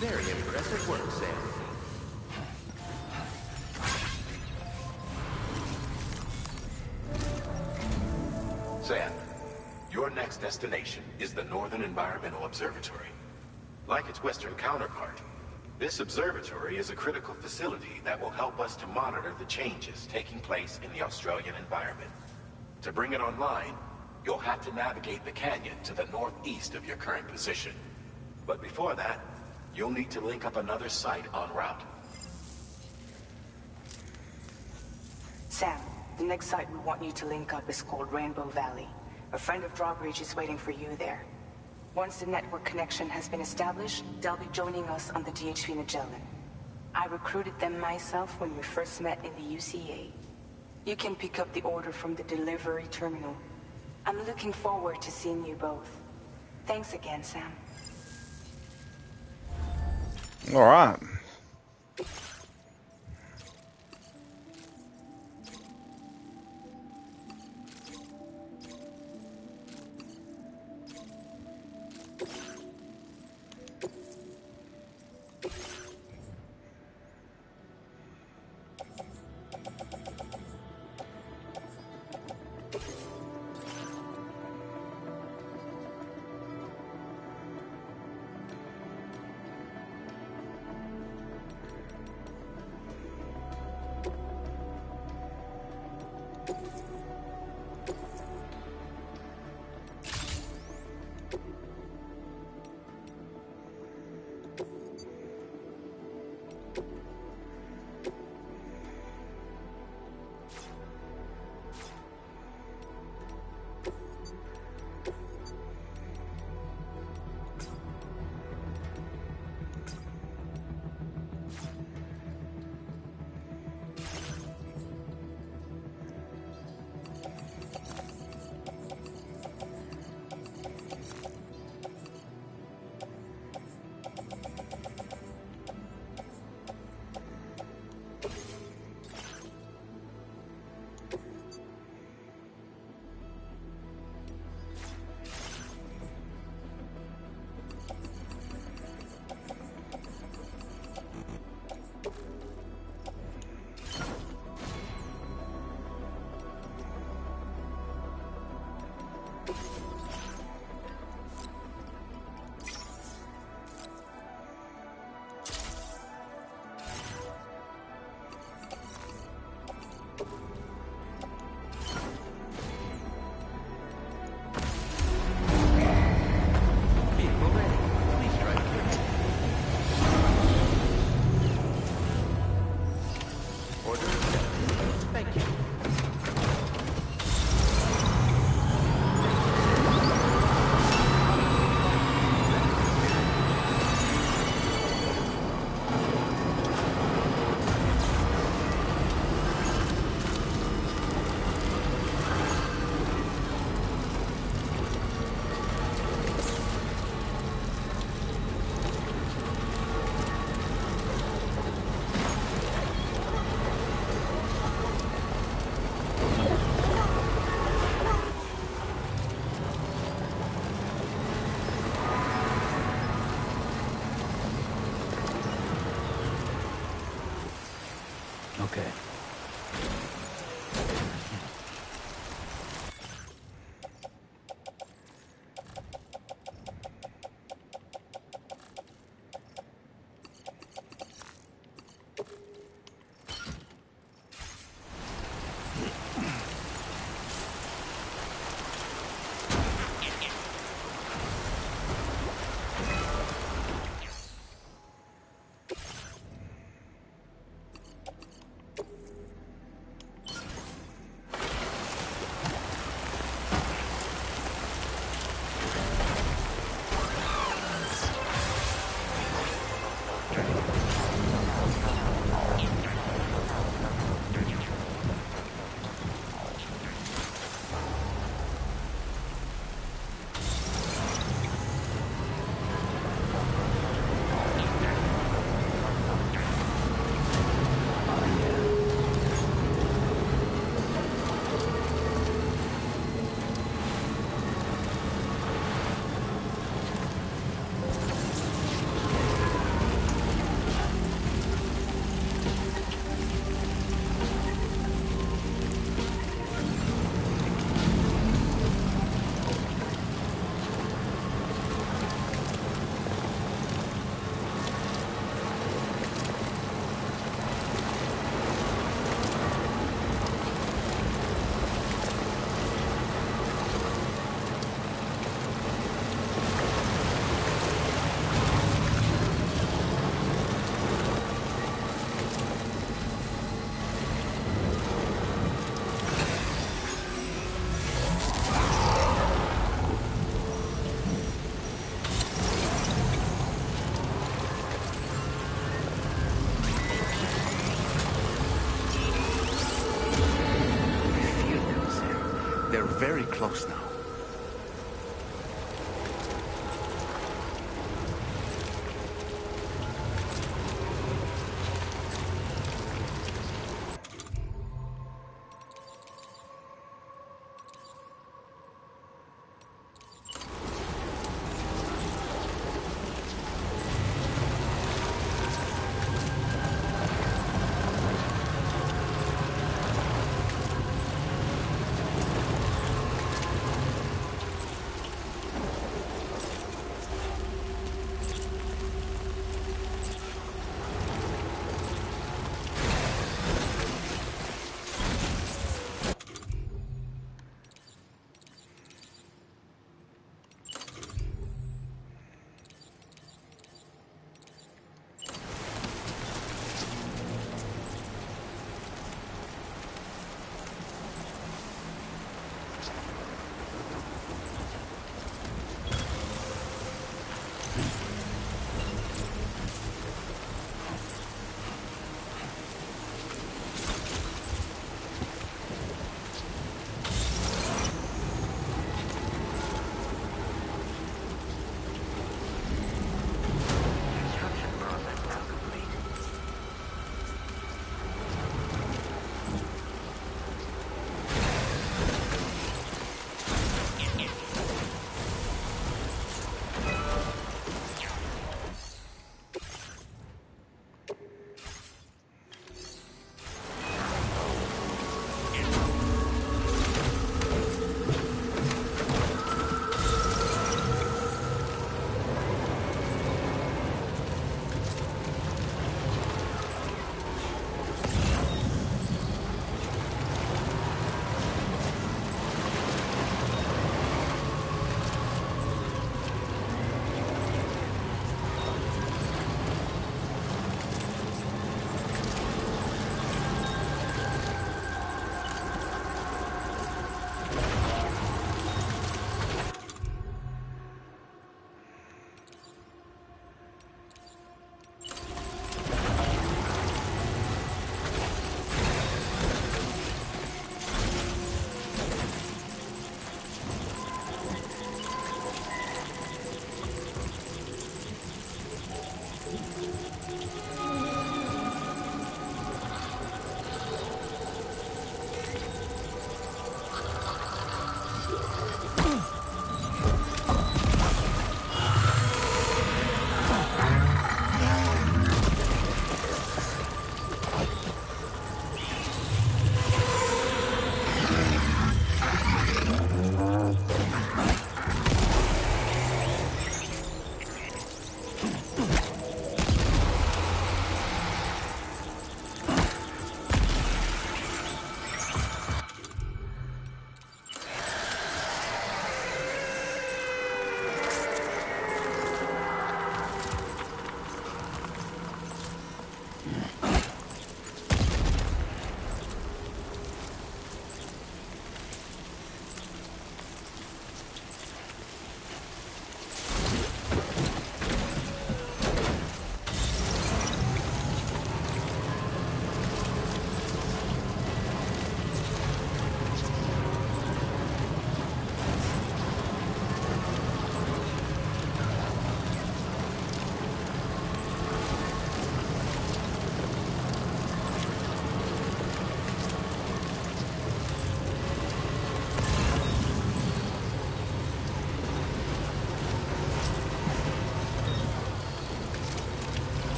Very impressive work, Sam. Sam, your next destination is the Northern Environmental Observatory. Like its Western counterpart, this observatory is a critical facility that will help us to monitor the changes taking place in the Australian environment. To bring it online, you'll have to navigate the canyon to the northeast of your current position. But before that, you'll need to link up another site en route. Sam, the next site we want you to link up is called Rainbow Valley. A friend of Drawbridge is waiting for you there. Once the network connection has been established, they'll be joining us on the DHV Magellan. I recruited them myself when we first met in the UCA. You can pick up the order from the delivery terminal. I'm looking forward to seeing you both. Thanks again, Sam. All right. They're very close now.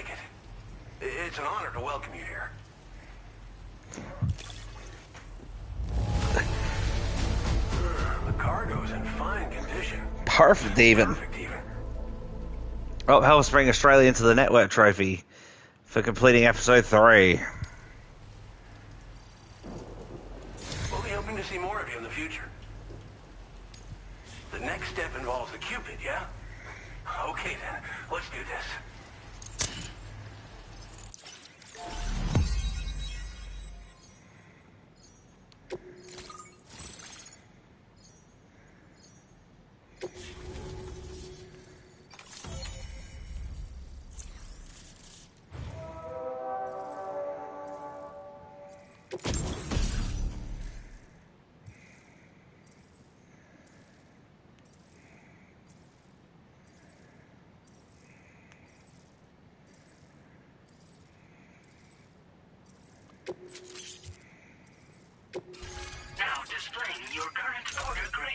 it. It's an honor to welcome you here. The cargo's in fine condition. Perfect, even. Oh, helps bring Australia into the network trophy for completing episode 3. We'll be hoping to see more of you in the future. The next step involves the Cupid, yeah? Okay then, let's do this. Now displaying your current order grade.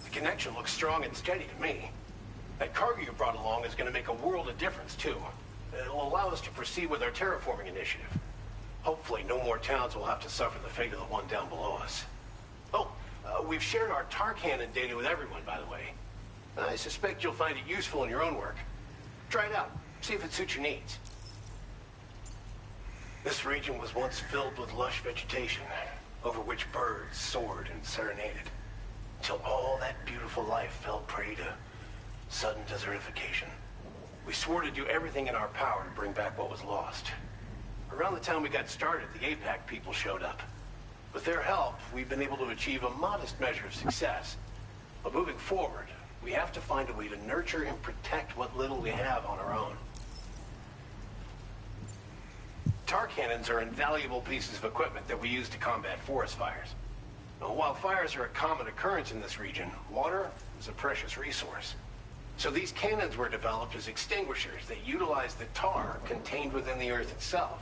The connection looks strong and steady to me. That cargo you brought along is going to make a world of difference, too. It'll allow us to proceed with our terraforming initiative. Hopefully, no more towns will have to suffer the fate of the one down below us. Oh, we've shared our tar cannon data with everyone, by the way. I suspect you'll find it useful in your own work. Try it out. See if it suits your needs. This region was once filled with lush vegetation, over which birds soared and serenaded, until all that beautiful life fell prey to sudden desertification. We swore to do everything in our power to bring back what was lost. Around the time we got started, the APAC people showed up. With their help, we've been able to achieve a modest measure of success. But moving forward, we have to find a way to nurture and protect what little we have on our own. Tar cannons are invaluable pieces of equipment that we use to combat forest fires. Now, while fires are a common occurrence in this region, water is a precious resource. So these cannons were developed as extinguishers that utilize the tar contained within the earth itself.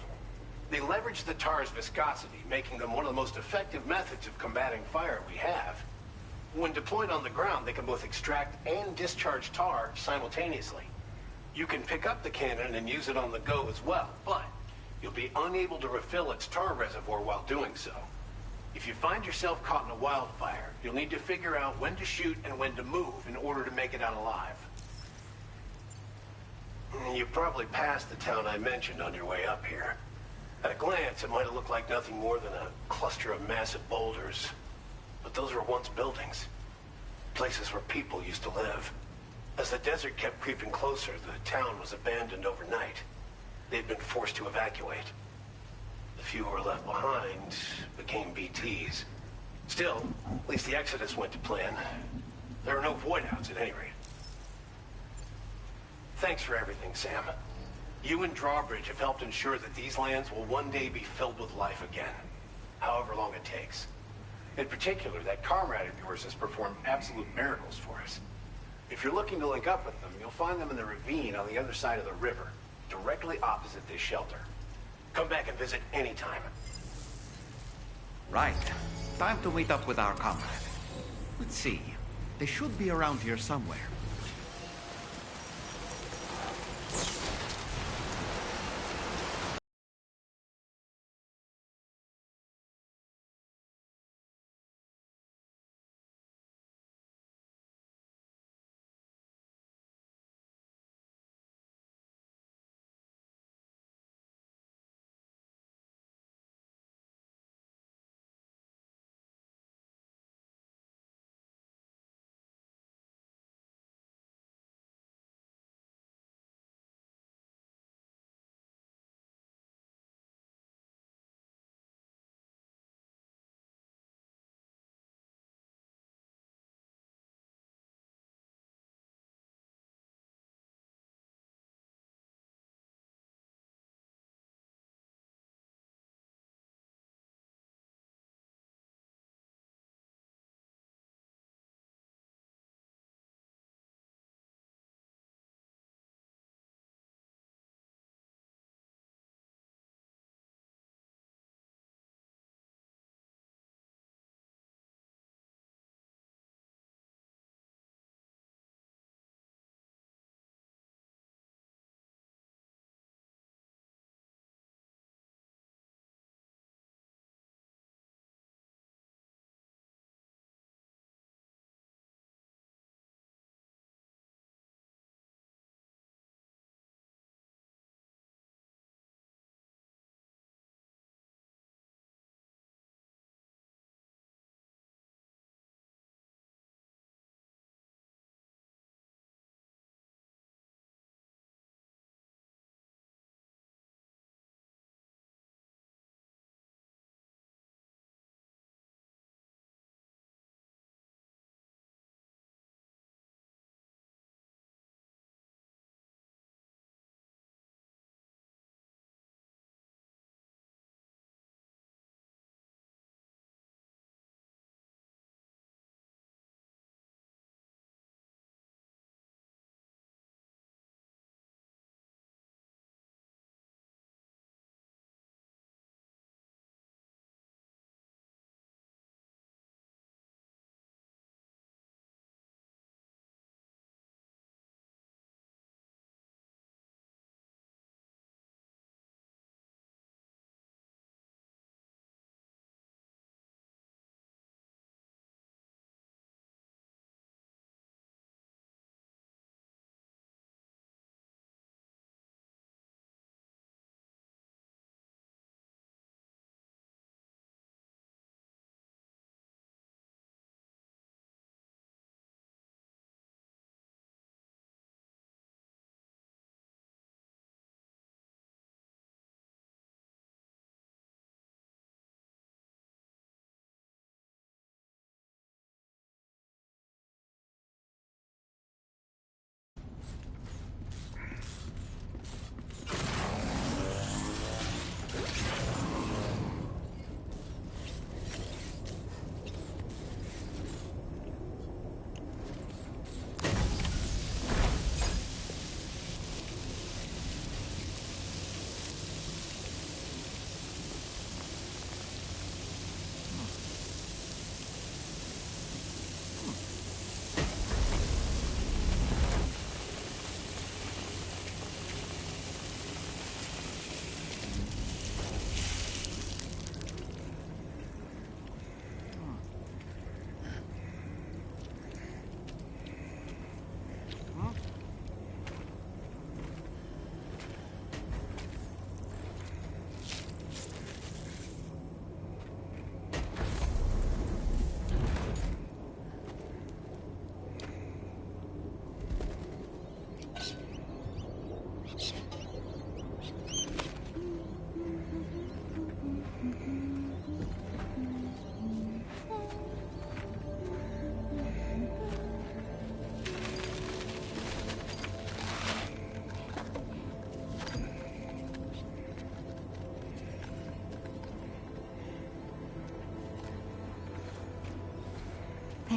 They leverage the tar's viscosity, making them one of the most effective methods of combating fire we have. When deployed on the ground, they can both extract and discharge tar simultaneously. You can pick up the cannon and use it on the go as well, but you'll be unable to refill its tar reservoir while doing so. If you find yourself caught in a wildfire, you'll need to figure out when to shoot and when to move in order to make it out alive. You probably passed the town I mentioned on your way up here. At a glance, it might have looked like nothing more than a cluster of massive boulders. But those were once buildings. Places where people used to live. As the desert kept creeping closer, the town was abandoned overnight. They'd been forced to evacuate. The few who were left behind became BTs. Still, at least the exodus went to plan. There are no void-outs at any rate. Thanks for everything, Sam. You and Drawbridge have helped ensure that these lands will one day be filled with life again, however long it takes. In particular, that comrade of yours has performed absolute miracles for us. If you're looking to link up with them, you'll find them in the ravine on the other side of the river, directly opposite this shelter. Come back and visit anytime. Right. Time to meet up with our comrade. Let's see. They should be around here somewhere.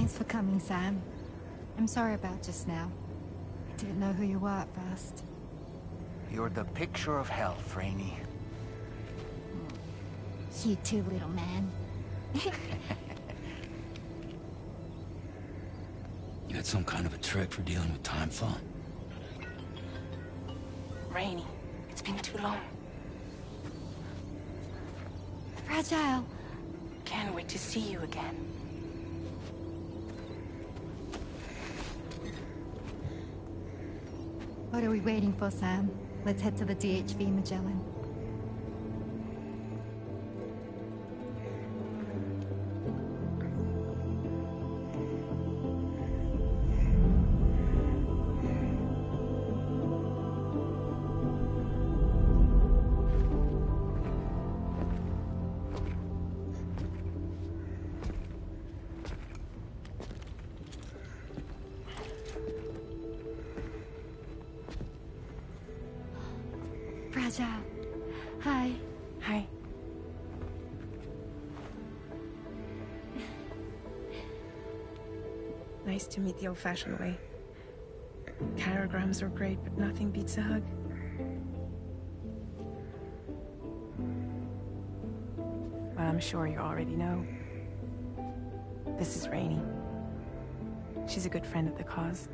Thanks for coming, Sam. I'm sorry about just now. I didn't know who you were at first. You're the picture of health, Rainey. You too, little man. You got some kind of a trick for dealing with time fall? Rainey, it's been too long. Fragile. Can't wait to see you again. What are we waiting for, Sam? Let's head to the DHV Magellan. Fragile. Hi. Hi. Nice to meet the old-fashioned way. Chirograms are great, but nothing beats a hug. Well, I'm sure you already know. This is Rainey. She's a good friend of the cause.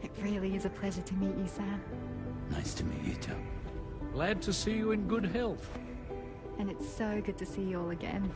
It really is a pleasure to meet you, Sam. Nice to meet you, too. Glad to see you in good health. And it's so good to see you all again.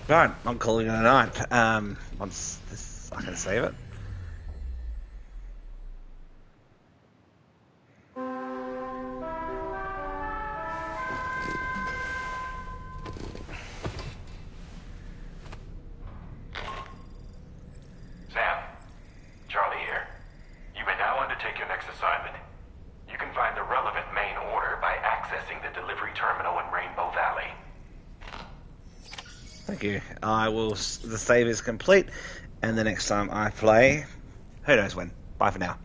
Right, I'm calling it a night. Once this, I can save it. Sam, Charlie here. You may now undertake your next assignment. You can find the relevant main order by accessing the delivery terminal in Rainbow Valley. Thank you. I will. The save is complete, and the next time I play, who knows when. Bye for now.